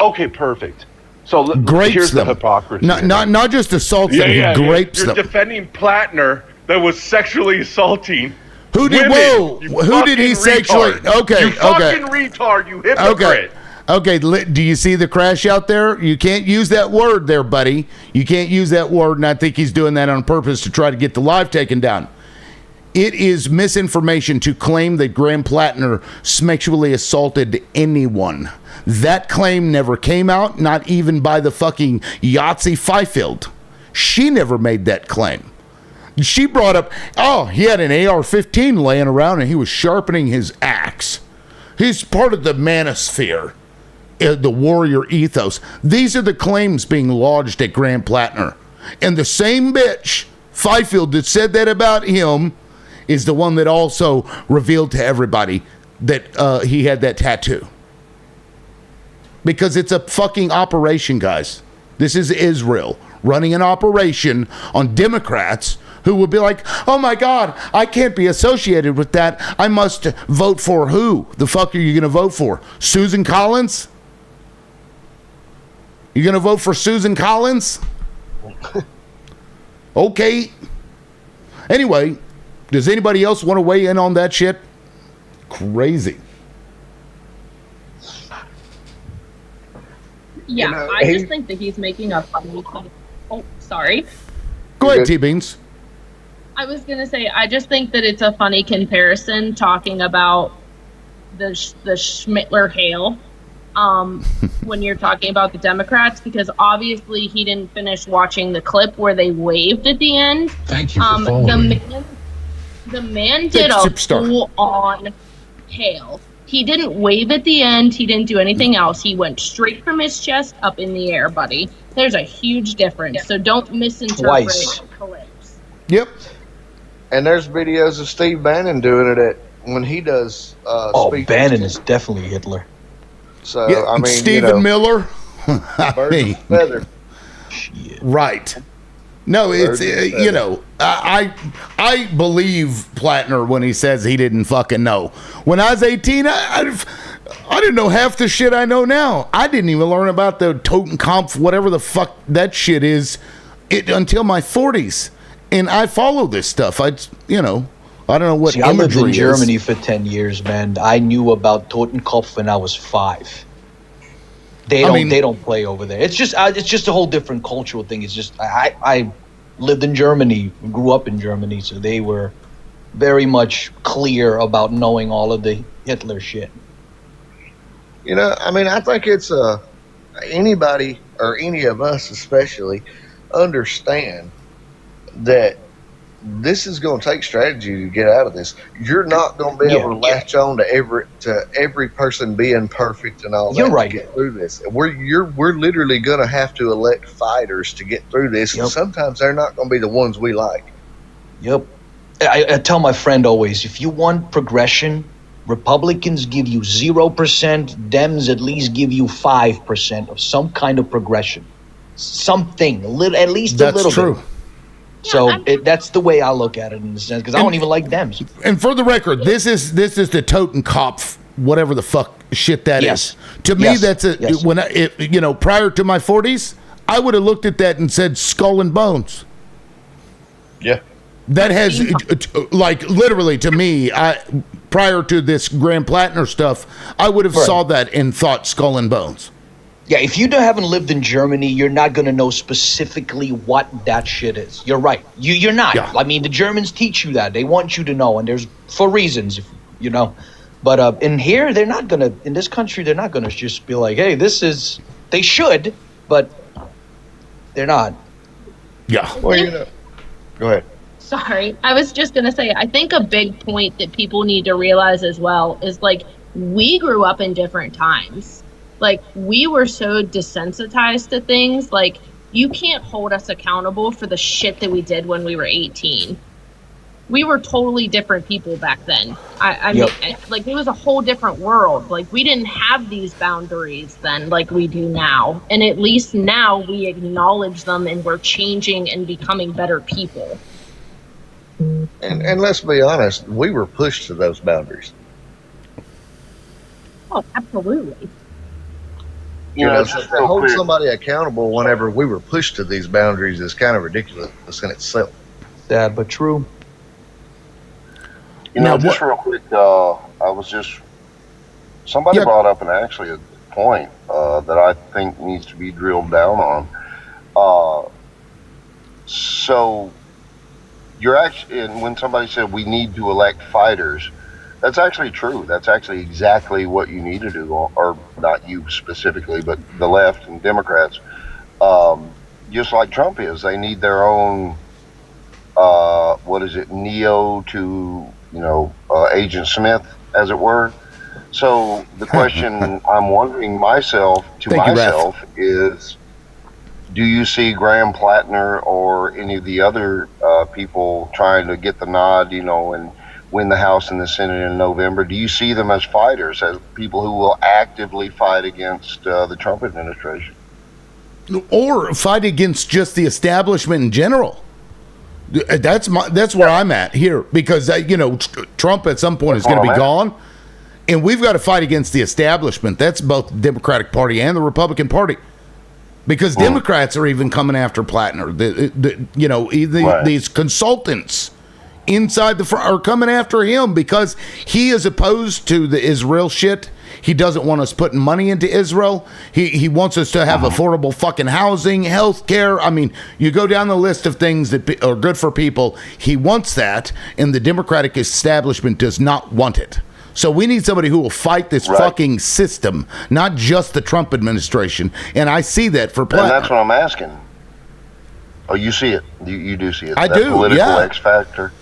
Okay, perfect. So Grapes here's them. the hypocrisy. Not just assaults them. He grapes You're them. defending Platner that was sexually assaulting. Who did? women, Whoa! you Who did he fucking sexually? retard. Okay. You Okay. fucking retard. You hypocrite. Okay. Do you see the crash out there? You can't use that word there, buddy. You can't use that word, and I think he's doing that on purpose to try to get the live taken down. It is misinformation to claim that Graham Platner sexually assaulted anyone. That claim never came out, not even by the fucking Yahtzee Fifield. She never made that claim. She brought up, he had an AR-15 laying around and he was sharpening his axe. He's part of the manosphere, the warrior ethos. These are the claims being lodged at Graham Platner. And the same bitch, Fifield, that said that about him is the one that also revealed to everybody that he had that tattoo. Because it's a fucking operation, guys. This is Israel running an operation on Democrats who will be like, oh my God, I can't be associated with that. I must vote for who? The fuck are you going to vote for? Susan Collins? You going to vote for Susan Collins? Okay. Anyway, does anybody else want to weigh in on that shit? Crazy. Yeah, I just think that he's making a funny. Oh, sorry. Go ahead, T-Beans. I was gonna say, I just think that it's a funny comparison talking about the Schmittler hail when you're talking about the Democrats, because obviously he didn't finish watching the clip where they waved at the end. Thank you for following. The man did a full-on hail. He didn't wave at the end. He didn't do anything else. He went straight from his chest up in the air, buddy. There's a huge difference. So don't misinterpret clips. Yep. And there's videos of Steve Bannon doing it when he does. Bannon is definitely Hitler. So Yeah, I mean, Stephen Miller. birds of a feather. Right. No, it's I believe Platner when he says he didn't fucking know. When I was 18, I didn't know half the shit I know now. I didn't even learn about the Totenkopf, whatever the fuck that shit is, until my 40s. And I follow this stuff. I don't know what I lived in imagery Germany is. for 10 years, man. I knew about Totenkopf when I was 5. They don't play over there. It's just a whole different cultural thing. It's just I lived in Germany, grew up in Germany, so they were very much clear about knowing all of the Hitler shit. I think it's anybody or any of us especially understand that this is going to take strategy to get out of this. You're not going to be able to latch on to every person being perfect and all that. You're right. To get through this. We're literally going to have to elect fighters to get through this. And sometimes they're not going to be the ones we like. Yep. I tell my friend always, if you want progression, Republicans give you 0%, Dems at least give you 5% of some kind of progression. Something, at least a little true. bit. So that's the way I look at it in a sense, because I don't even like Dems. And for the record, this is the totem Kopf, whatever the fuck shit that is. To me, that's prior to my 40s, I would have looked at that and said skull and bones. Yeah. That has, like, literally to me, prior to this Graham Platner stuff, I would have saw that and thought skull and bones. Yeah, if you haven't lived in Germany, you're not going to know specifically what that shit is. You're right. You're not. Yeah. I mean, the Germans teach you that. They want you to know, and there's for reasons, you know. But in here, they're not going to, in this country, they're not going to just be like, hey, this is, they should, but they're not. Yeah. Well, you know, go ahead. Sorry, I was just going to say, I think a big point that people need to realize as well is, like, we grew up in different times. Like, we were so desensitized to things. Like, you can't hold us accountable for the shit that we did when we were 18. We were totally different people back then. I mean, like, it was a whole different world. Like, we didn't have these boundaries then like we do now. And at least now we acknowledge them and we're changing and becoming better people. And let's be honest, we were pushed to those boundaries. Oh, absolutely. You know, to hold somebody accountable whenever we were pushed to these boundaries is kind of ridiculous in itself. Sad but true. You know, just real quick, I was just somebody brought up actually a point that I think needs to be drilled down on. So you're actually, and when somebody said we need to elect fighters, that's actually true. That's actually exactly what you need to do, or not you specifically, but the left and Democrats, just like Trump is. They need their own, neo to, Agent Smith, as it were. So the question I'm wondering myself is, do you see Graham Platner or any of the other people trying to get the nod, and win the House and the Senate in November? Do you see them as fighters, as people who will actively fight against the Trump administration? Or fight against just the establishment in general? That's where I'm at here, because Trump at some point is going to be gone, and we've got to fight against the establishment. That's both the Democratic Party and the Republican Party, because Democrats are even coming after Platner. These consultants inside are coming after him because he is opposed to the Israel shit. He doesn't want us putting money into Israel. He wants us to have affordable fucking housing, health care. I mean, you go down the list of things that are good for people. He wants that, and the Democratic establishment does not want it. So we need somebody who will fight this fucking system, not just the Trump administration. And I see that for Platner. And that's what I'm asking. Oh, you see it. You do see it. I do, political X factor.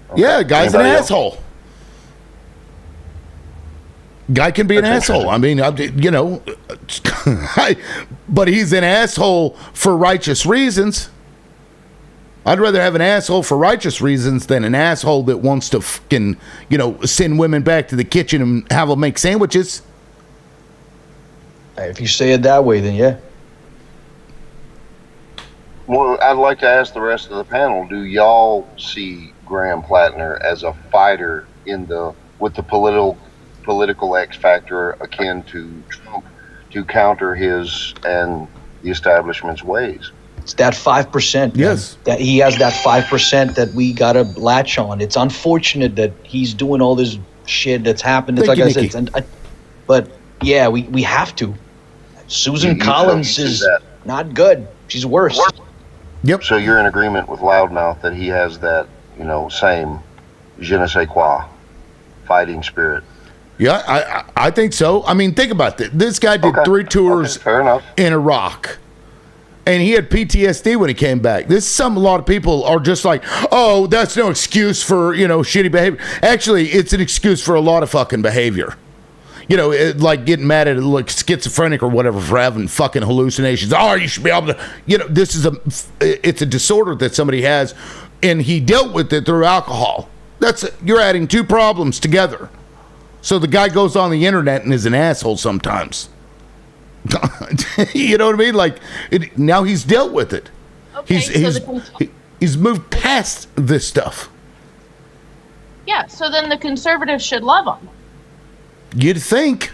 Okay. Yeah, guy's Anybody an else? asshole. Guy can be an asshole. I mean, but he's an asshole for righteous reasons. I'd rather have an asshole for righteous reasons than an asshole that wants to fucking, send women back to the kitchen and have them make sandwiches. If you say it that way, then yeah. Well, I'd like to ask the rest of the panel, do y'all see Graham Platner as a fighter with the political X factor akin to Trump to counter his and the establishment's ways? It's that 5%. Yes. That he has that 5% that we got to latch on. It's unfortunate that he's doing all this shit that's happened. It's Thank you, I said, but yeah, we have to. Susan Collins is not good. She's worse. Yep. So you're in agreement with Loudmouth that he has that, same je ne sais quoi, fighting spirit. Yeah, I think so. I mean, think about this. This guy did 3 tours in Iraq, and he had PTSD when he came back. A lot of people are just like, oh, that's no excuse for, shitty behavior. Actually, it's an excuse for a lot of fucking behavior. Like getting mad at like schizophrenic or whatever for having fucking hallucinations. Oh, you should be able to, it's a disorder that somebody has and he dealt with it through alcohol. You're adding two problems together. So the guy goes on the internet and is an asshole sometimes. You know what I mean? Like, now he's dealt with it. Okay, He's moved past this stuff. Yeah, so then the conservatives should love him. You'd think.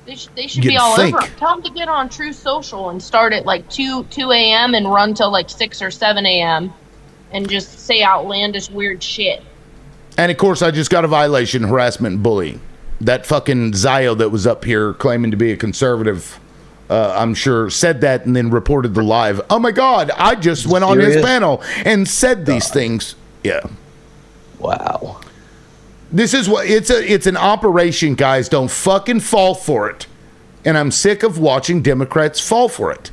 They should be all over him. Tell him to get on True Social and start at like 2 a.m. and run till like 6 or 7 a.m. and just say outlandish weird shit. And of course, I just got a violation, harassment, and bullying. That fucking Zio that was up here claiming to be a conservative, I'm sure, said that and then reported the live. Oh my God, I just went on his panel and said these things. Yeah. Wow. This is what it's an operation, guys. Don't fucking fall for it. And I'm sick of watching Democrats fall for it.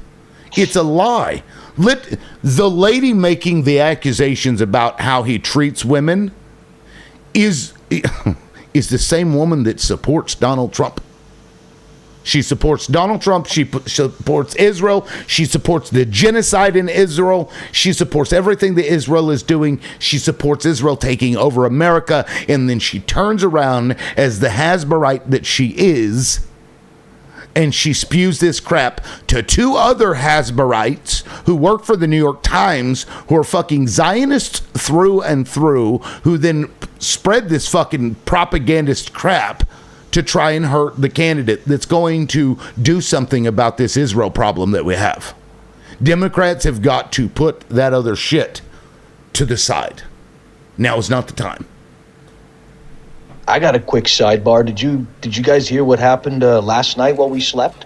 It's a lie. The lady making the accusations about how he treats women is the same woman that supports Donald Trump. She supports Donald Trump. She supports Israel. She supports the genocide in Israel. She supports everything that Israel is doing. She supports Israel taking over America. And then she turns around as the Hasbarite that she is, and she spews this crap to two other Hasbarites who work for the New York Times, who are fucking Zionists through and through, who then spread this fucking propagandist crap to try and hurt the candidate that's going to do something about this Israel problem that we have. Democrats have got to put that other shit to the side. Now is not the time. I got a quick sidebar. Did you guys hear what happened last night while we slept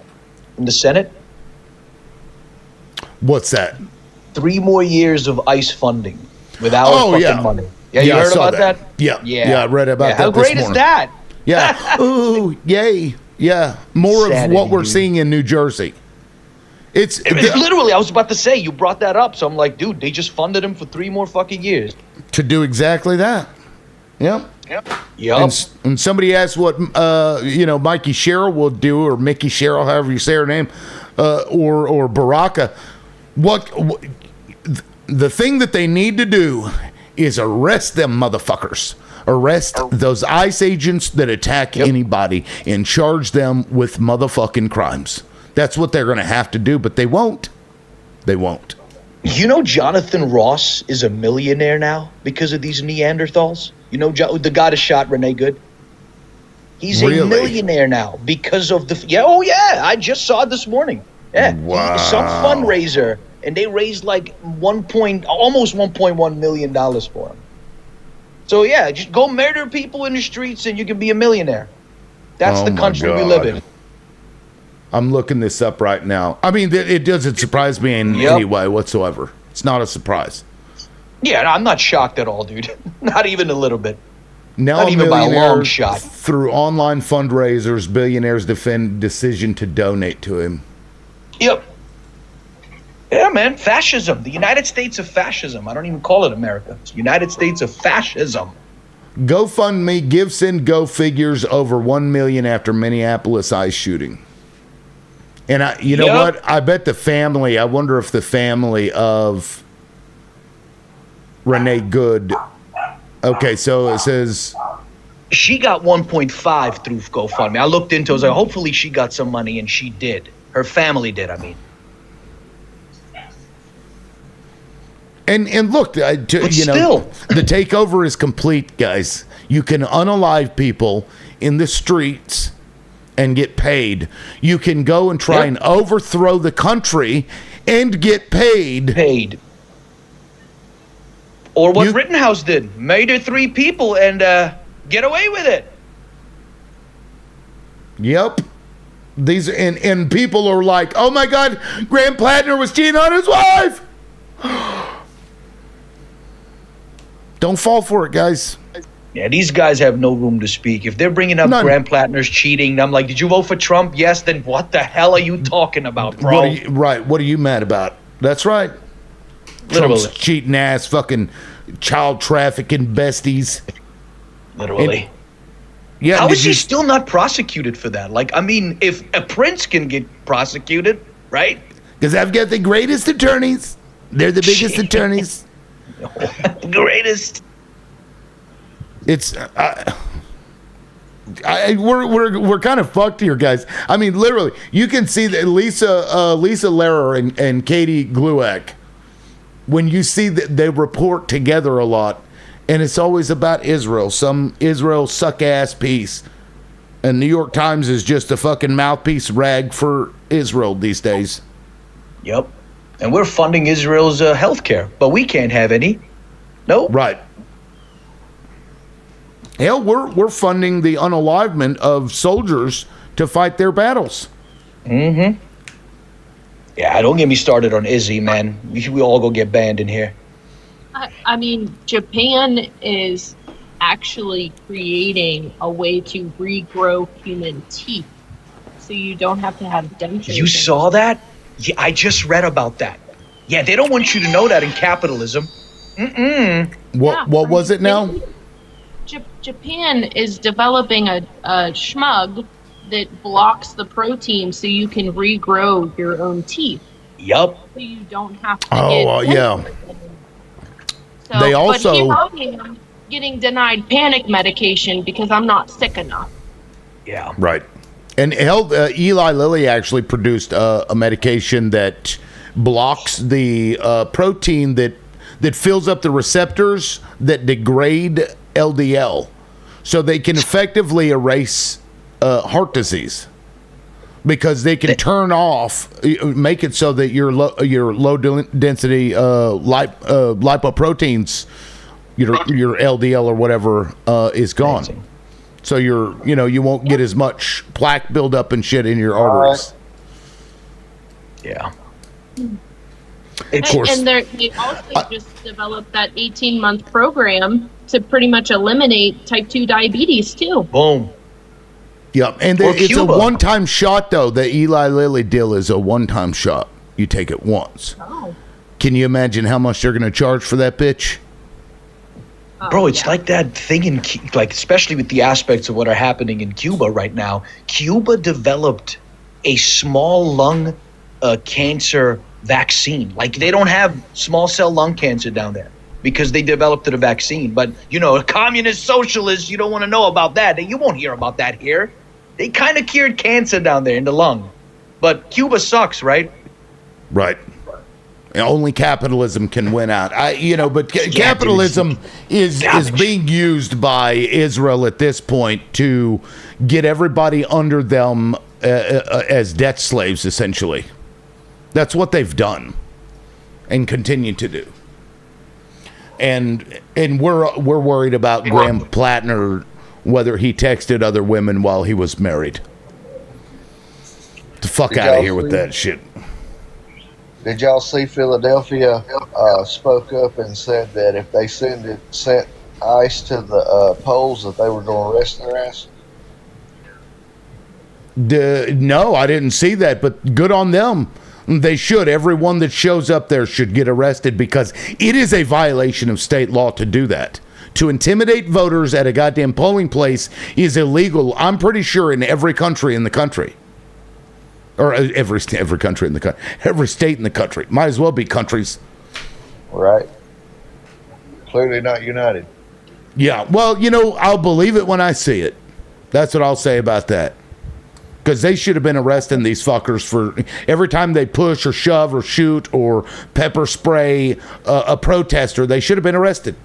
in the Senate? What's that? 3 more years of ICE funding without money. Yeah, you heard about that? Yeah, I read about that. How great is that? Yeah. Ooh, yay. Yeah. More Sanity, of what we're seeing in New Jersey. It's literally, I was about to say, you brought that up. So I'm like, dude, they just funded him for 3 more fucking years. To do exactly that. Yep. And somebody asked what, Mikey Sherrill will do, or Mickey Sherrill, however you say her name, or Baraka. What the thing that they need to do is arrest them motherfuckers. Arrest those ICE agents that attack anybody and charge them with motherfucking crimes. That's what they're going to have to do, but they won't. They won't. You know, Jonathan Ross is a millionaire now because of these Neanderthals. You know, the guy that shot Renee Good. He's a millionaire now because of the. I just saw it this morning. Yeah, wow. Some fundraiser, and they raised like almost $1.1 million for him. So yeah, just go murder people in the streets, and you can be a millionaire. That's the country we live in. I'm looking this up right now. I mean, it doesn't surprise me in any way whatsoever. It's not a surprise. Yeah, I'm not shocked at all, dude. Not even a little bit. Now not even by a long shot. Through online fundraisers, billionaires defend decision to donate to him. Yep. Yeah, man, fascism. The United States of fascism. I don't even call it America. It's United States of fascism. GoFundMe gives in go figures over 1 million after Minneapolis ICE shooting. And you know what? I bet the family, I wonder if the family of Renee Good. Okay, so it says she got 1.5 through GoFundMe. I looked into it. I was like, hopefully she got some money, and she did. Her family did, I mean. And look, the takeover is complete, guys. You can unalive people in the streets and get paid. You can go and try and overthrow the country and get paid. Or what Rittenhouse did. Murder 3 people and get away with it. Yep. These and people are like, oh my God, Graham Platner was cheating on his wife. Don't fall for it, guys. Yeah, these guys have no room to speak. If they're bringing up Graham Platner's cheating, I'm like, did you vote for Trump? Yes, then what the hell are you talking about, bro? What are you mad about? That's right. Literally. Trump's cheating ass, fucking child trafficking besties. Literally. How is he still not prosecuted for that? Like, I mean, if a prince can get prosecuted, right? Because I've got the greatest attorneys. They're the biggest attorneys. The greatest. It's we're kind of fucked here, guys. I mean, literally, you can see that Lisa Lehrer and Katie Glueck, when you see that they report together a lot, and it's always about Israel, some Israel suck ass piece, and New York Times is just a fucking mouthpiece rag for Israel these days. Yep. And we're funding Israel's healthcare, but we can't have any. No. Right. Hell, we're funding the unalivement of soldiers to fight their battles. Mm-hmm. Yeah, don't get me started on Izzy, man. We all go get banned in here. I mean, Japan is actually creating a way to regrow human teeth, so you don't have to have dentures. You saw that? Yeah, I just read about that. Yeah, they don't want you to know that in capitalism. What was it now? Japan is developing a schmug that blocks the protein so you can regrow your own teeth. Yup. So you don't have to yeah. So, They also... But here I'm getting denied panic medication because I'm not sick enough. Yeah. Right. And Eli Lilly actually produced a medication that blocks the protein that fills up the receptors that degrade LDL, so they can effectively erase heart disease, because they can turn off, make it so that your low density lipoproteins, your LDL or whatever, is gone. Amazing. So you won't get as much plaque buildup and shit in your arteries. Yeah. Of course. And they also just developed that 18-month program to pretty much eliminate type 2 diabetes too. Boom. Yeah, and it's a one-time shot, though. The Eli Lilly deal is a one-time shot. You take it once. Oh. Can you imagine how much they're going to charge for that bitch? Bro, it's like that thing in, especially with the aspects of what are happening in Cuba right now. Cuba developed a small lung cancer vaccine. Like, they don't have small cell lung cancer down there because they developed a vaccine. But, a communist socialist, you don't want to know about that. You won't hear about that here. They kind of cured cancer down there in the lung. But Cuba sucks, right? Right. Only capitalism can win out. But capitalism is being used by Israel at this point to get everybody under them as debt slaves, essentially. That's what they've done and continue to do. And we're worried about Graham Platner, whether he texted other women while he was married. Get the fuck out of here with that shit. Did y'all see Philadelphia spoke up and said that if they sent ICE to the polls that they were going to arrest their ass? No, I didn't see that, but good on them. They should. Everyone that shows up there should get arrested, because it is a violation of state law to do that. To intimidate voters at a goddamn polling place is illegal, I'm pretty sure, in every country in the country. Or every country in the country. Every state in the country. Might as well be countries. Right. Clearly not united. Yeah, well, I'll believe it when I see it. That's what I'll say about that. Because they should have been arresting these fuckers for every time they push or shove or shoot or pepper spray a protester. They should have been arrested.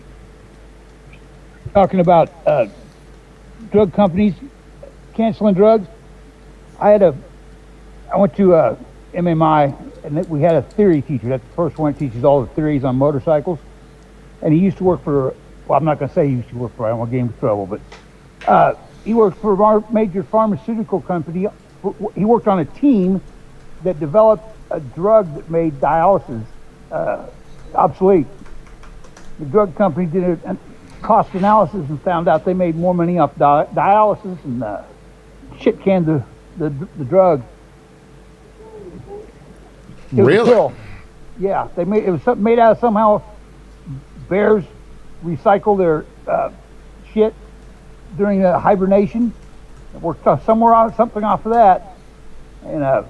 Talking about drug companies canceling drugs. I went to MMI, and we had a theory teacher. That's the first one that teaches all the theories on motorcycles. And he used to work for, I'm not going to say he used to work for, I don't want to get him in trouble, but he worked for our major pharmaceutical company. He worked on a team that developed a drug that made dialysis obsolete. The drug company did a cost analysis and found out they made more money off dialysis and shit canned the drug. Really? Yeah, it was made out of somehow bears recycle their shit during the hibernation. It worked something off of that, and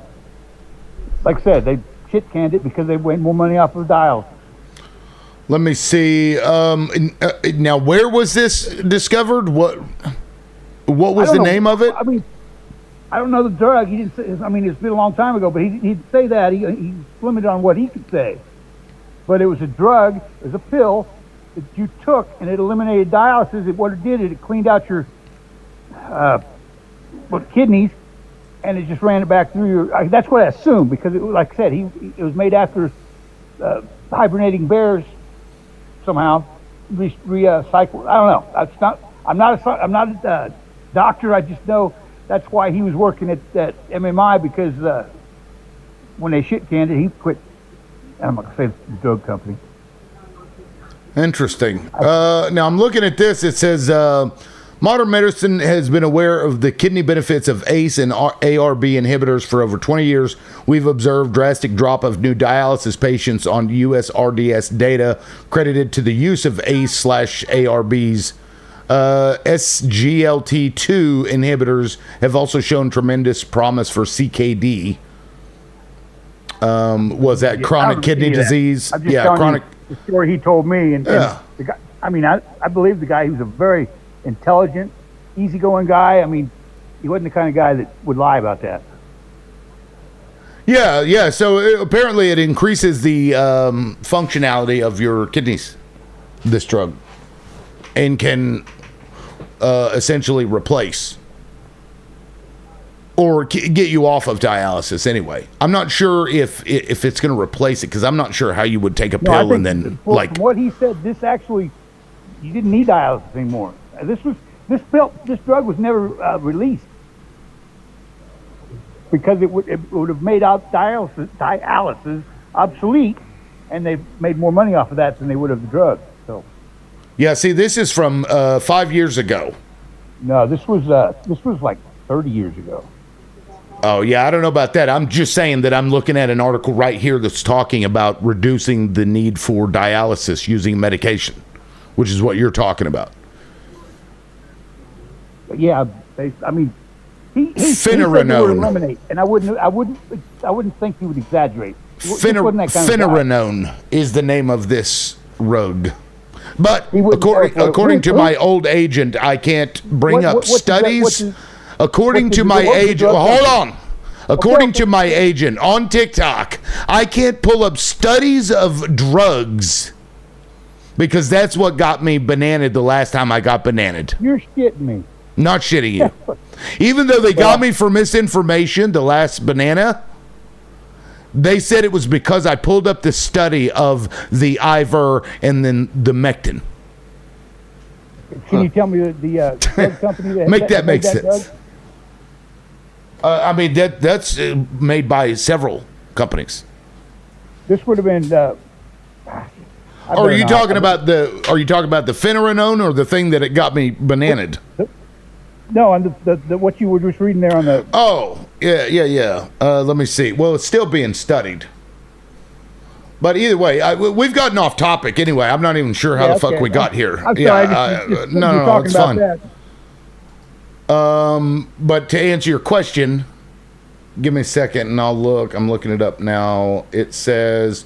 like I said, they shit canned it because they made more money off of dialysis. Let me see. Now, where was this discovered? What was the name of it? I mean, I don't know the drug. He didn't say. I mean, it's been a long time ago, but he'd say that. He's limited on what he could say. But it was a drug. It was a pill that you took, and it eliminated dialysis. What it did is it cleaned out your kidneys, and it just ran it back through your. That's what I assumed, because it, like I said, it was made after hibernating bears somehow recycle. I don't know. That's not. I'm not a doctor. I just know that's why he was working at MMI, because when they shit canned it, he quit. I'm not gonna say the drug company. Interesting. Now I'm looking at this. It says modern medicine has been aware of the kidney benefits of ACE and ARB inhibitors for over 20 years. We've observed drastic drop of new dialysis patients on U.S. RDS data credited to the use of ACE/ARBs. SGLT2 inhibitors have also shown tremendous promise for CKD. Was that chronic kidney disease? Yeah, chronic. The story he told me, and the guy, I mean, I believe the guy. He was a very intelligent, easygoing guy. I mean, he wasn't the kind of guy that would lie about that. Yeah. So apparently, it increases the functionality of your kidneys. This drug, and can essentially replace or get you off of dialysis anyway. I'm not sure if it's going to replace it, because I'm not sure how you would take a pill and then from what he said, this actually, you didn't need dialysis anymore. This drug was never released because it would have made out dialysis obsolete, and they made more money off of that than they would of the drug. So yeah, see, this is from 5 years ago. No, this was like 30 years ago. Oh, yeah, I don't know about that. I'm just saying that I'm looking at an article right here that's talking about reducing the need for dialysis using medication, which is what you're talking about. But yeah, I mean, he said they would eliminate, and I wouldn't think he would exaggerate. Finerenone is the name of this rogue. But according to my old agent, I can't bring up studies. According to my agent, hold on. According to my agent on TikTok, I can't pull up studies of drugs, because that's what got me bananaed the last time I got bananaed. You're shitting me. Not shitting you. Even though they got me for misinformation the last banana, they said it was because I pulled up the study of the Ivor and then the Mectin. Can you tell me the drug company that make that make sense? Drug? I mean, that's made by several companies. This would have been. Are you talking about the Finerenone, or the thing that it got me bananaed? No, on the what you were just reading there on the. Oh, yeah. Let me see. Well, it's still being studied. But either way, we've gotten off topic anyway. I'm not even sure how the fuck we got here. I'm sorry. No, it's fine. That. But to answer your question, give me a second and I'll look. I'm looking it up now. It says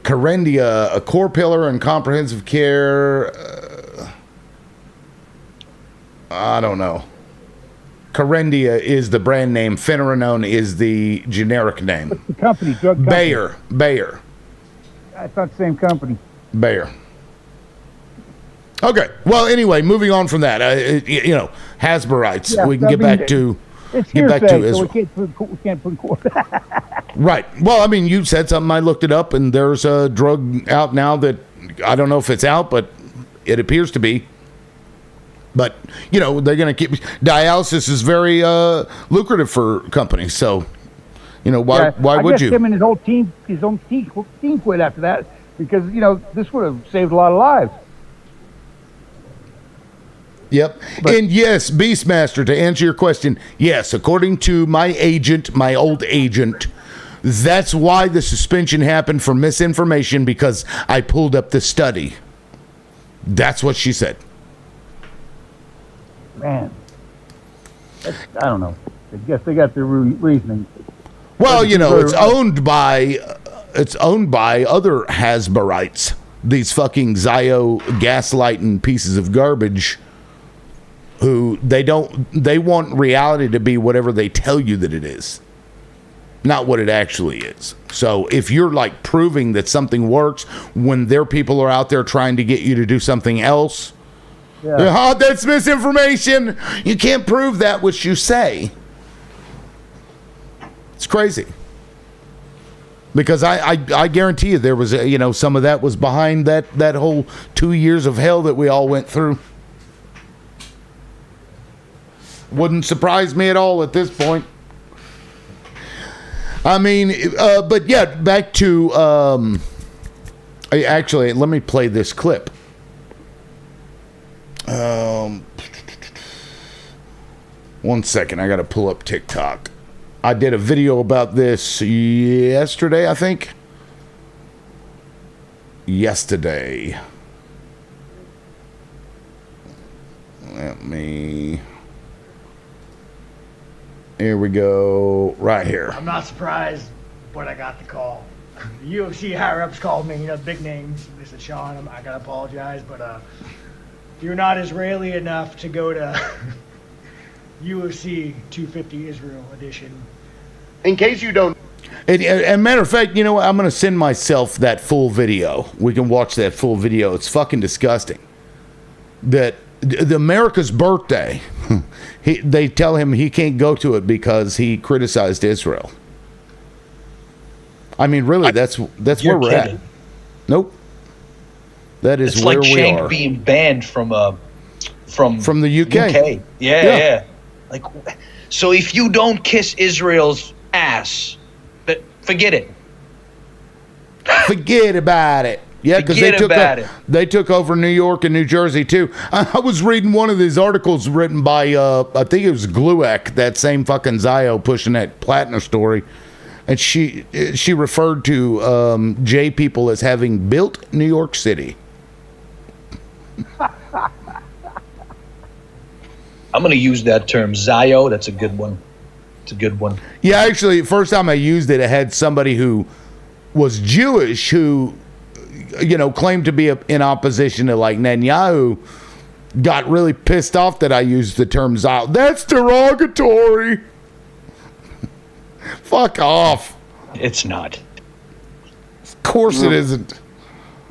Carendia, a core pillar in comprehensive care. I don't know. Carendia is the brand name. Finerenone is the generic name. What's the company? Drug company? Bayer. It's not the same company. Bayer. Okay. Well, anyway, moving on from that, Hasbarites. Yeah, we can get back to Israel. So we can't put court. Right. Well, I mean, you said something. I looked it up, and there's a drug out now that I don't know if it's out, but it appears to be. But they're going to keep dialysis is very lucrative for companies. So, why would you? Him and his own team quit after that, because this would have saved a lot of lives. Yep. And yes, Beastmaster, to answer your question, yes, according to my old agent, that's why the suspension happened for misinformation, because I pulled up the study. That's what she said. Man, I don't know. I guess they got their reasoning. Well, it's owned by other Hasbarites. these fucking Zio gaslighting pieces of garbage who they want reality to be whatever they tell you that it is, not what it actually is. So if you're like proving that something works when their people are out there trying to get you to do something else, oh, that's misinformation. You can't prove that which you say. It's crazy. Because I guarantee you there was, some of that was behind that whole 2 years of hell that we all went through. Wouldn't surprise me at all at this point. I mean, but yeah, back to, actually, let me play this clip. One second, I got to pull up TikTok. I did a video about this yesterday, I think. Yesterday. Let me... Here we go. Right here. I'm not surprised when I got the call. The UFC higher-ups called me, big names. They said, Sean, I gotta apologize, but you're not Israeli enough to go to UFC 250 Israel edition. In case you don't... And matter of fact, you know what? I'm going to send myself that full video. We can watch that full video. It's fucking disgusting. That the America's birthday, they tell him he can't go to it because he criticized Israel. I mean, really, that's where we're kidding. at. Nope. That is it's where like we Shank are. being banned from the UK. Yeah. Like, so if you don't kiss Israel's ass, forget it. Forget about it. Yeah, because they took over New York and New Jersey too. I was reading one of these articles written by I think it was Glueck, that same fucking Zio pushing that Platner story, and she referred to J people as having built New York City. I'm going to use that term, Zio. That's a good one. It's a good one. Yeah, actually, first time I used it, I had somebody who was Jewish who, claimed to be in opposition to like Netanyahu, got really pissed off that I used the term Zio. That's derogatory. Fuck off. It's not. Of course it isn't.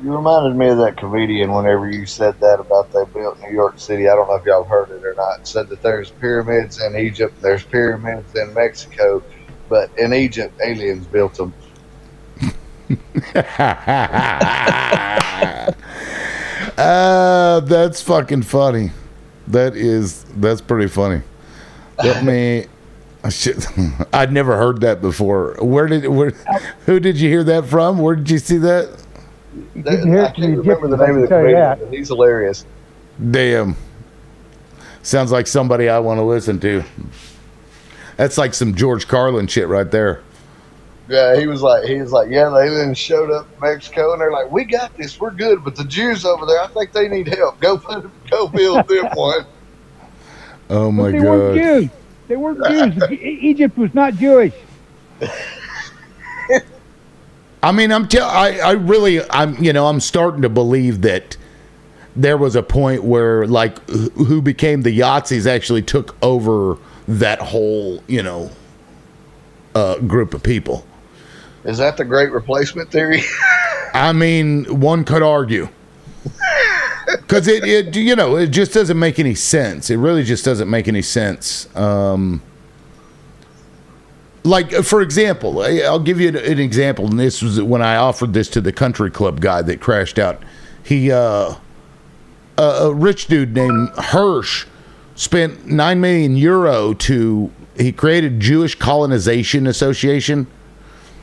You reminded me of that comedian whenever you said that about they built New York City. I don't know if y'all heard it or not. Said that there's pyramids in Egypt, there's pyramids in Mexico, but in Egypt, aliens built them. That's fucking funny. That's pretty funny. Let me... Shit. I'd never heard that before. Who did you hear that from? Where did you see that? I can't remember the name of the comedian, but he's hilarious. Damn. Sounds like somebody I want to listen to. That's like some George Carlin shit right there. Yeah, he was like, yeah, the aliens showed up in Mexico, and they're like, we got this, we're good, but the Jews over there, I think they need help. Go build them one. Oh my but they God. weren't Jews. They weren't Jews. Egypt was not Jewish. I mean, I'm starting to believe that there was a point where like who became the Yahtzees actually took over that whole, group of people. Is that the great replacement theory? I mean, one could argue. Because it just doesn't make any sense. It really just doesn't make any sense. Like, for example, I'll give you an example, and this was when I offered this to the country club guy that crashed out. He, a rich dude named Hirsch, spent 9 million euro he created Jewish Colonization Association,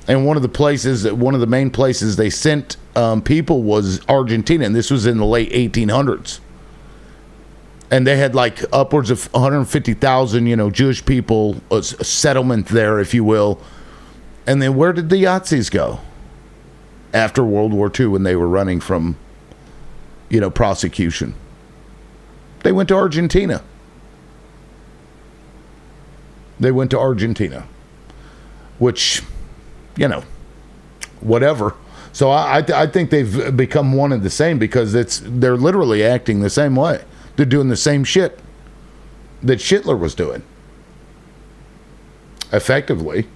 and one of the main places they sent people was Argentina, and this was in the late 1800s. And they had like upwards of 150,000, Jewish people, a settlement there, if you will. And then where did the Yahtzees go after World War II when they were running from, prosecution? They went to Argentina. Which, whatever. So I think they've become one and the same because they're literally acting the same way. They're doing the same shit that Hitler was doing. Effectively.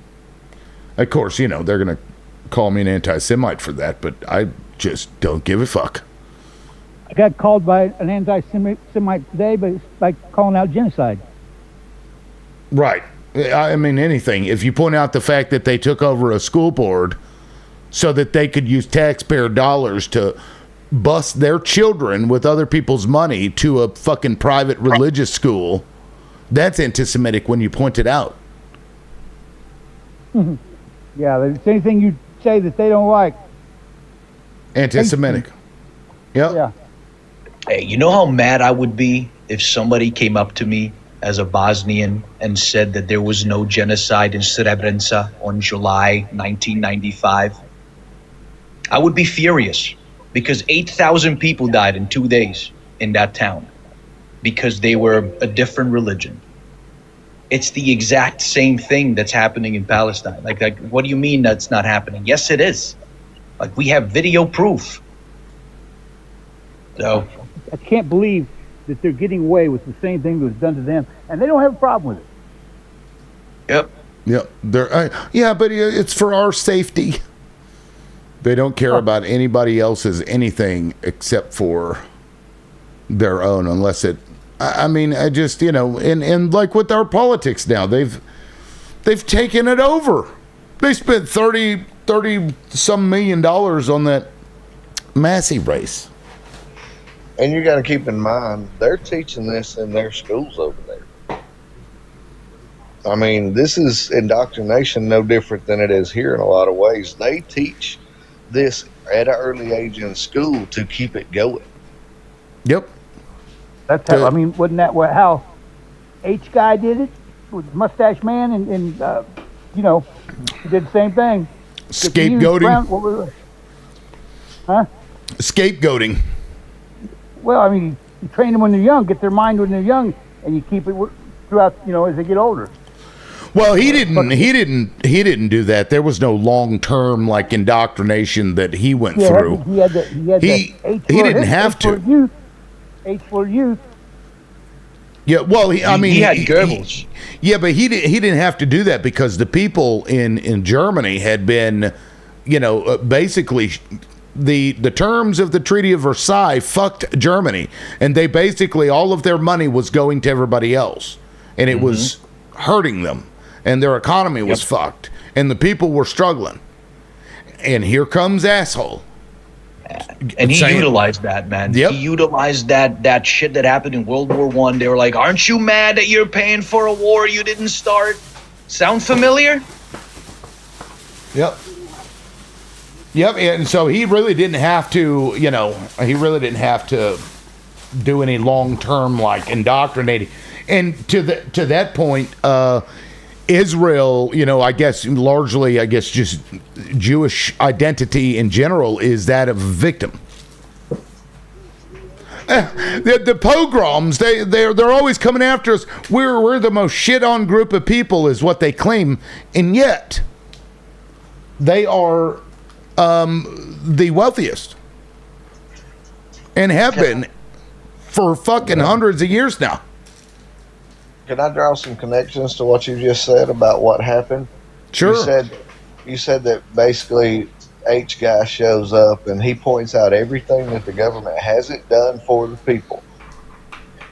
Of course, they're going to call me an anti-Semite for that, but I just don't give a fuck. I got called by an anti-Semite today by calling out genocide. Right. I mean, anything. If you point out the fact that they took over a school board so that they could use taxpayer dollars to bus their children with other people's money to a fucking private religious school, that's anti-Semitic when you point it out. Yeah, it's anything you say that they don't like. Anti-Semitic. Yep. Yeah. Hey, you know how mad I would be if somebody came up to me as a Bosnian and said that there was no genocide in Srebrenica on July 1995? I would be furious because 8,000 people died in 2 days in that town because they were a different religion. It's the exact same thing that's happening in Palestine. Like, what do you mean that's not happening? Yes, it is. Like, we have video proof. So I can't believe that they're getting away with the same thing that was done to them, and they don't have a problem with it. Yep. Yeah, but it's for our safety. They don't care about anybody else's anything except for their own, unless it. I just and like with our politics now, they've taken it over. They spent 30 some $1 million on that Massey race. And you got to keep in mind, they're teaching this in their schools over there. I mean, this is indoctrination no different than it is here in a lot of ways. They teach this at an early age in school to keep it going. Yep. That's how, wasn't that how H guy did it with Mustache Man and he did the same thing. Scapegoating. Huh? Scapegoating. Well, you train them when they're young, get their mind when they're young, and you keep it throughout, as they get older. Well, he didn't do that. There was no long-term indoctrination that he went through. He didn't have to. H for youth. Yeah, well, he had Goebbels. But he didn't have to do that because the people in Germany had been, basically. The terms of the Treaty of Versailles fucked Germany, and they basically all of their money was going to everybody else, and it was hurting them, and their economy was fucked, and the people were struggling. And here comes asshole, and he utilized that, man. Yep. He utilized that shit that happened in World War I. They were like, "Aren't you mad that you're paying for a war you didn't start?" Sound familiar? Yep, and so he really didn't have to, do any long-term indoctrinating. And to that point, Israel, I guess largely, just Jewish identity in general is that of a victim. The pogroms, they're always coming after us. We're the most shit-on group of people, is what they claim, and yet they are the wealthiest and have been for fucking hundreds of years now. Can I draw some connections to what you just said about what happened? Sure. You said that basically H guy shows up and he points out everything that the government hasn't done for the people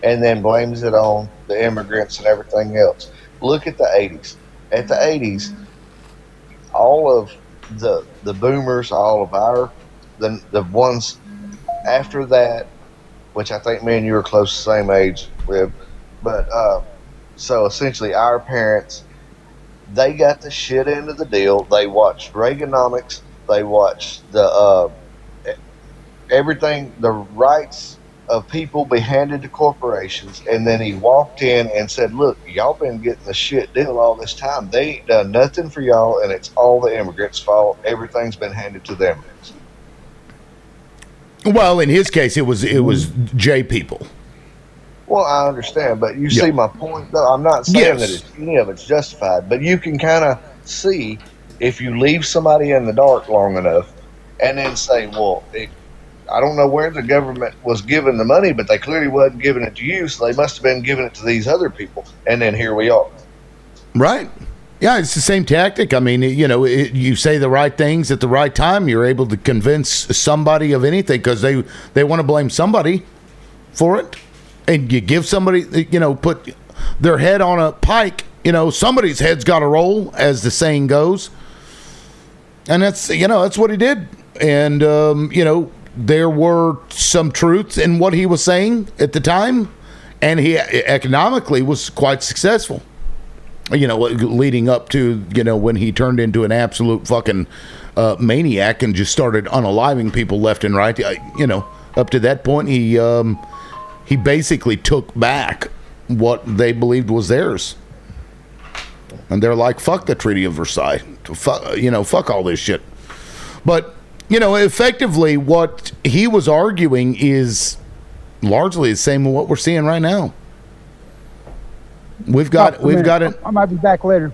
and then blames it on the immigrants and everything else. Look at the 80s. At the 80s, all of the boomers, all of the ones after that, which I think me and you are close to the same age with, but so essentially our parents, they got the shit end of the deal. They watched Reaganomics. They watched the everything, the rights of people be handed to corporations, and then he walked in and said, "Look, y'all been getting the shit deal all this time. They ain't done nothing for y'all, and it's all the immigrants' fault. Everything's been handed to the immigrants." Well, in his case, it was J people. Well, I understand, but you see my point, though. I'm not saying that any of it's justified, but you can kind of see if you leave somebody in the dark long enough, and then say, well, I don't know where the government was giving the money, but they clearly wasn't giving it to you, so they must have been giving it to these other people. And then here we are. Right. Yeah, it's the same tactic. I mean, you say the right things at the right time, you're able to convince somebody of anything because they want to blame somebody for it. And you give somebody, put their head on a pike, somebody's head's got to roll, as the saying goes. And that's what he did. And, there were some truths in what he was saying at the time, and he economically was quite successful. Leading up to when he turned into an absolute fucking maniac and just started unaliving people left and right. Up to that point, he basically took back what they believed was theirs, and they're like, "Fuck the Treaty of Versailles, fuck all this shit." But effectively, what he was arguing is largely the same as what we're seeing right now. We've got it. I might be back later.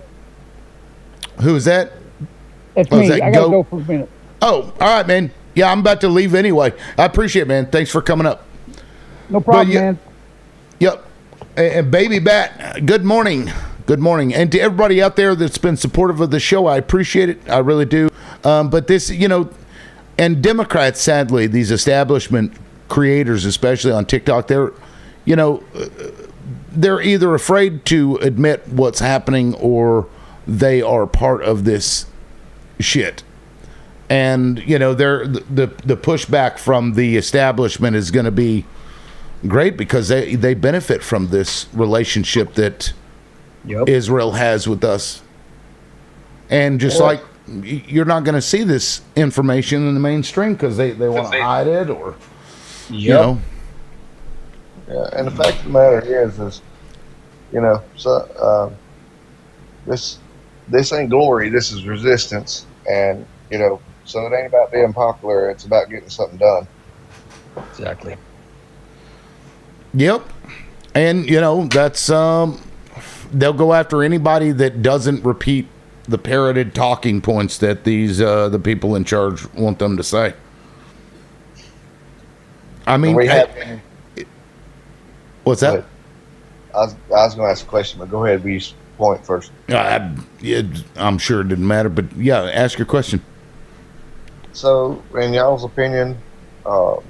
Who is that? It's me. I gotta go for a minute. Oh, all right, man. Yeah, I'm about to leave anyway. I appreciate it, man. Thanks for coming up. No problem, man. Yep. And Baby Bat, good morning. Good morning. And to everybody out there that's been supportive of the show, I appreciate it. I really do. But this, and Democrats, sadly, these establishment creators, especially on TikTok, they're either afraid to admit what's happening or they are part of this shit. And, they're the pushback from the establishment is going to be great because they benefit from this relationship that Israel has with us. And just like you're not going to see this information in the mainstream because they want to hide it or, Yeah, and the fact of the matter is this ain't glory. This is resistance, and so it ain't about being popular. It's about getting something done. Exactly. Yep, and that's they'll go after anybody that doesn't repeat the parroted talking points that these the people in charge want them to say. I mean, what's that? I was going to ask a question, but go ahead. Be point first. I'm sure it didn't matter, but yeah, ask your question. So, in y'all's opinion, do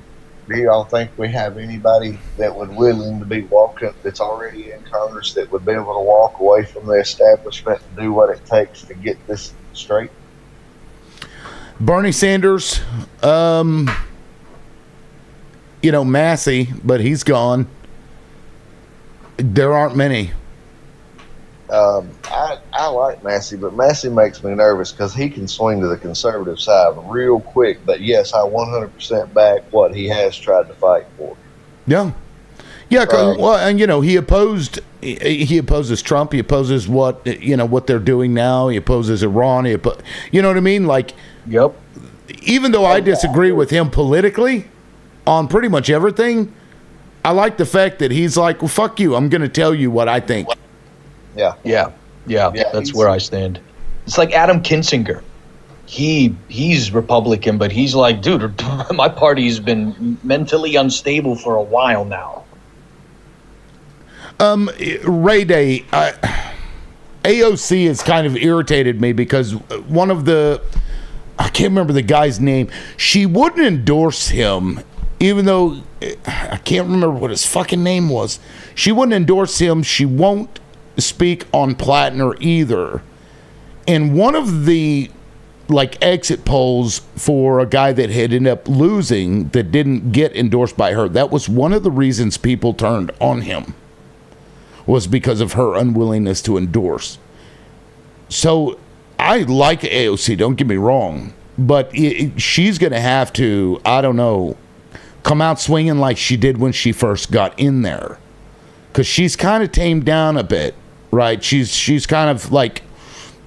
y'all think we have anybody that would willing to be walking that's already in Congress that would be able to walk away from the establishment and do what it takes to get this straight? Bernie Sanders, Massey, but he's gone. There aren't many. I like Massey, but Massey makes me nervous because he can swing to the conservative side real quick. But yes, I 100% back what he has tried to fight for. Yeah. Well, and he opposes Trump. He opposes what they're doing now. He opposes Iran. You know what I mean? Like, yep. Even though I disagree with him politically on pretty much everything, I like the fact that he's like, well, fuck you. I'm going to tell you what I think. Yeah. That's where I stand. It's like Adam Kinzinger. He's Republican, but he's like, dude, my party's been mentally unstable for a while now. Ray Day, AOC has kind of irritated me because one of I can't remember the guy's name. She wouldn't endorse him, even though I can't remember what his fucking name was. She wouldn't endorse him. She won't speak on Platner either. And one of the exit polls for a guy that had ended up losing that didn't get endorsed by her, that was one of the reasons people turned on him, was because of her unwillingness to endorse. So I like AOC, don't get me wrong, but she's going to have to, I don't know, come out swinging like she did when she first got in there. Because she's kind of tamed down a bit, right? She's kind of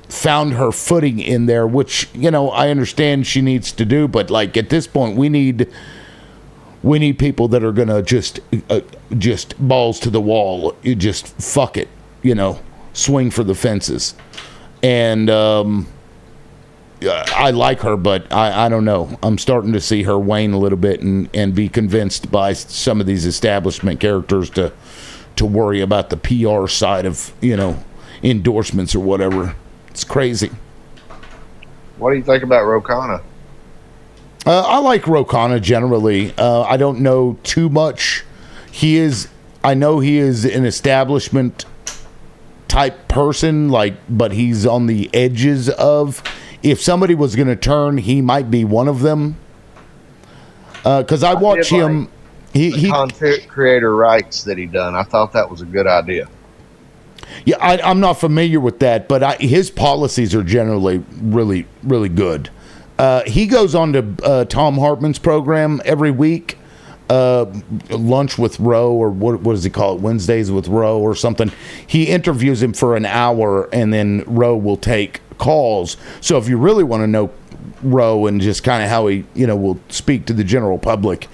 found her footing in there, which, I understand she needs to do, but at this point we need people that are going to just balls to the wall, just fuck it, swing for the fences. And I like her, but I don't know. I'm starting to see her wane a little bit and be convinced by some of these establishment characters to worry about the PR side of, endorsements or whatever. It's crazy. What do you think about Rokana? I like Rokana generally. I don't know too much. I know he is an establishment type person, but he's on the edges of. If somebody was going to turn, he might be one of them. Because I watch him. He content creator rights that he done. I thought that was a good idea. Yeah, I'm not familiar with that, but his policies are generally really, really good. He goes on to Tom Hartman's program every week, Lunch with Roe, or what does he call it? Wednesdays with Roe or something. He interviews him for an hour, and then Roe will take calls. So if you really want to know Roe and just kind of how he, will speak to the general public,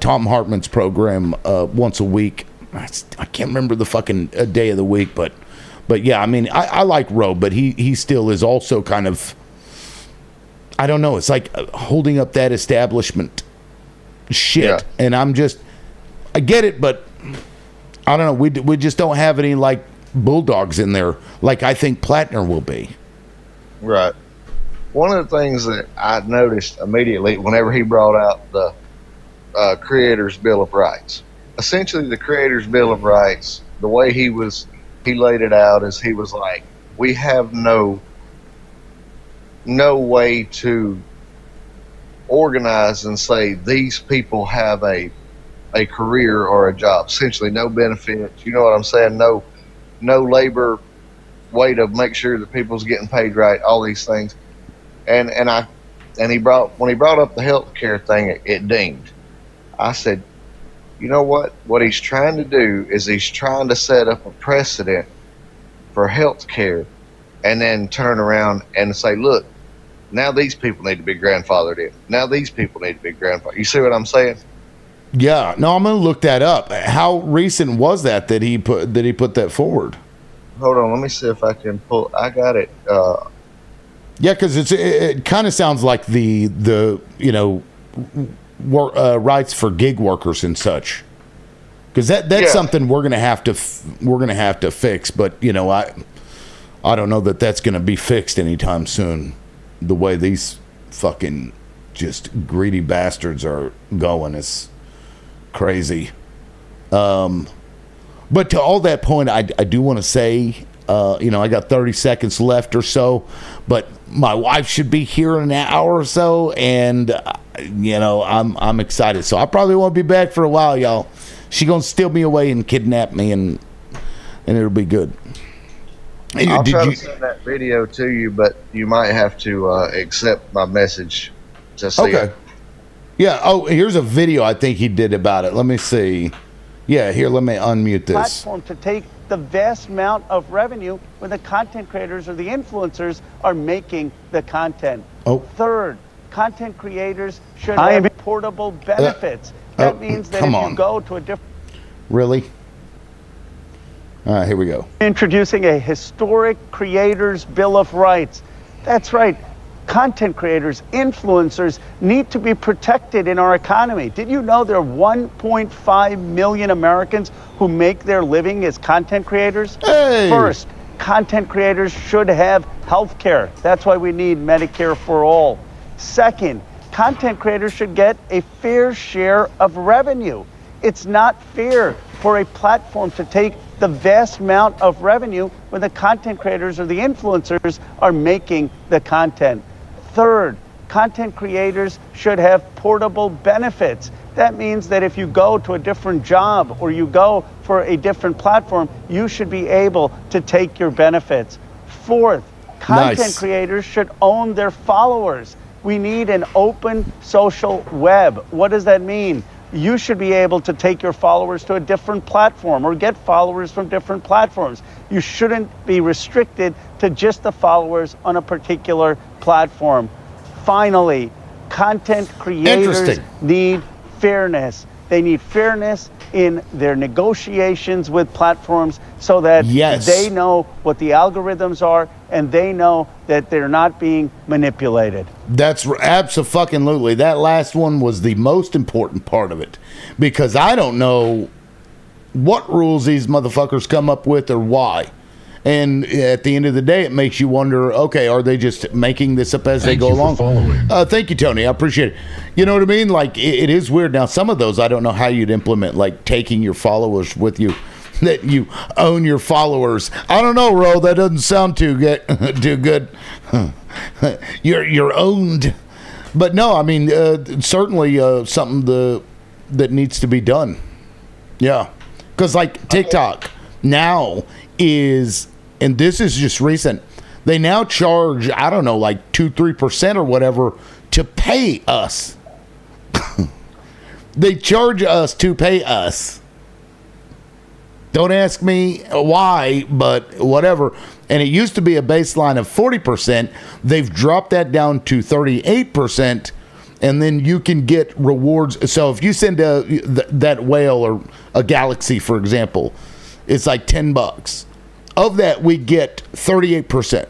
Tom Hartman's program once a week. I can't remember the fucking day of the week, but yeah, I mean, I like Roe, but he still is also kind of, I don't know. It's like holding up that establishment shit, yeah. And I get it, but I don't know. We just don't have any like bulldogs in there, like I think Platner will be. Right. One of the things that I noticed immediately whenever he brought out the Creators Bill of Rights, essentially the Creators Bill of Rights, the way he laid it out is he was like, we have no way to organize and say these people have a career or a job. Essentially no benefits. You know what I'm saying? No labor way to make sure that people's getting paid right, all these things. And when he brought up the healthcare thing, it dinged. I said, you know what? What he's trying to do is he's trying to set up a precedent for healthcare, and then turn around and say, look, now these people need to be grandfathered in. Now these people need to be grandfathered. You see what I'm saying? Yeah. No, I'm going to look that up. How recent was that he put that forward? Hold on, let me see if I can pull. I got it. Yeah, because it kind of sounds like the rights for gig workers and such. Because that's something we're gonna have to fix. But I don't know that that's gonna be fixed anytime soon. The way these fucking just greedy bastards are going is crazy. But to all that point, I do want to say, I got 30 seconds left or so, but my wife should be here in an hour or so, and I'm excited. So I probably won't be back for a while, y'all. She gonna steal me away and kidnap me, and it'll be good. I'll try to send that video to you, but you might have to accept my message to see it. Yeah. Oh, here's a video I think he did about it. Let me see. Yeah, here, let me unmute this. Platform to take the vast amount of revenue when the content creators or the influencers are making the content. Oh. Third, content creators should have portable benefits. That means that if you go to a different... Really? All right, here we go. Introducing a historic Creators Bill of Rights. That's right. Content creators, influencers need to be protected in our economy. Did you know there are 1.5 million Americans who make their living as content creators? Hey. First, content creators should have health care. That's why we need Medicare for all. Second, content creators should get a fair share of revenue. It's not fair for a platform to take the vast amount of revenue when the content creators or the influencers are making the content. Third, content creators should have portable benefits. That means that if you go to a different job or you go for a different platform, you should be able to take your benefits. Fourth, content creators should own their followers. We need an open social web. What does that mean? You should be able to take your followers to a different platform or get followers from different platforms. You shouldn't be restricted to just the followers on a particular platform. Finally, content creators need fairness. They need fairness in their negotiations with platforms so that they know what the algorithms are and they know that they're not being manipulated. That's abso-fucking-lutely. That last one was the most important part of it, because I don't know what rules these motherfuckers come up with or why. And at the end of the day, it makes you wonder, okay, are they just making this up as they go along? Thank you, Tony. I appreciate it. You know what I mean? Like, it is weird. Now, some of those, I don't know how you'd implement, like taking your followers with you, that you own your followers. I don't know, Ro. That doesn't sound too good. Too good. You're owned. But no, I mean, certainly something that needs to be done. Yeah. Because, like, TikTok now is, and this is just recent, they now charge, I don't know, like 2-3% or whatever to pay us. They charge us to pay us. Don't ask me why, but whatever. And it used to be a baseline of 40%. They've dropped that down to 38%. And then you can get rewards. So if you send that whale or a galaxy, for example, it's like $10. Of that, we get 38%.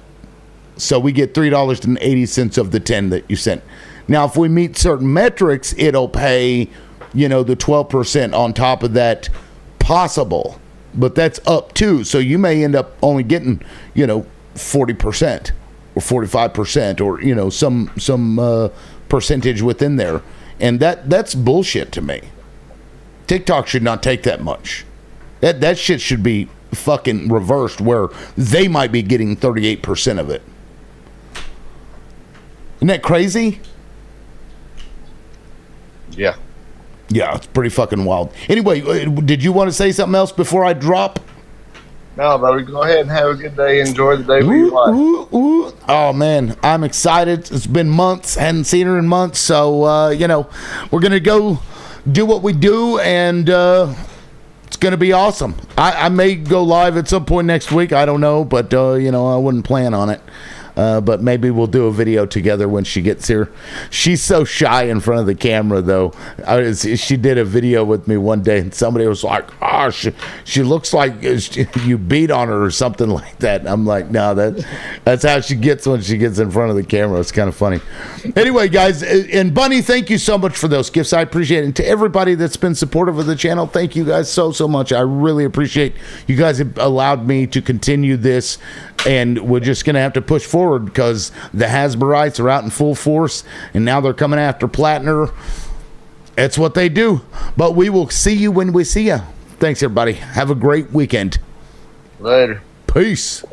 So we get $3.80 of the 10 that you sent. Now, if we meet certain metrics, it'll pay, the 12% on top of that possible. But that's up to. So you may end up only getting, 40% or 45% or, some percentage within there. And that's bullshit to me. TikTok should not take that much. That shit should be fucking reversed, where they might be getting 38% of it. Isn't that crazy? Yeah. Yeah, it's pretty fucking wild. Anyway, did you want to say something else before I drop? No, brother, go ahead and have a good day. Enjoy the day with your wife. Oh, man, I'm excited. It's been months. Hadn't seen her in months. So, we're going to go do what we do, and it's going to be awesome. I may go live at some point next week. I don't know, but, I wouldn't plan on it. But maybe we'll do a video together when she gets here. She's so shy in front of the camera, though. She did a video with me one day, and somebody was like, she looks like you beat on her or something like that. I'm like, no, that's how she gets when she gets in front of the camera. It's kind of funny. Anyway, guys, and Bunny, thank you so much for those gifts. I appreciate it. And to everybody that's been supportive of the channel, thank you guys so much. I really appreciate you guys have allowed me to continue this, and we're just going to have to push forward because the Hasbarites are out in full force, and now they're coming after Platner. It's what they do. But we will see you when we see you. Thanks, everybody. Have a great weekend. Later. Peace.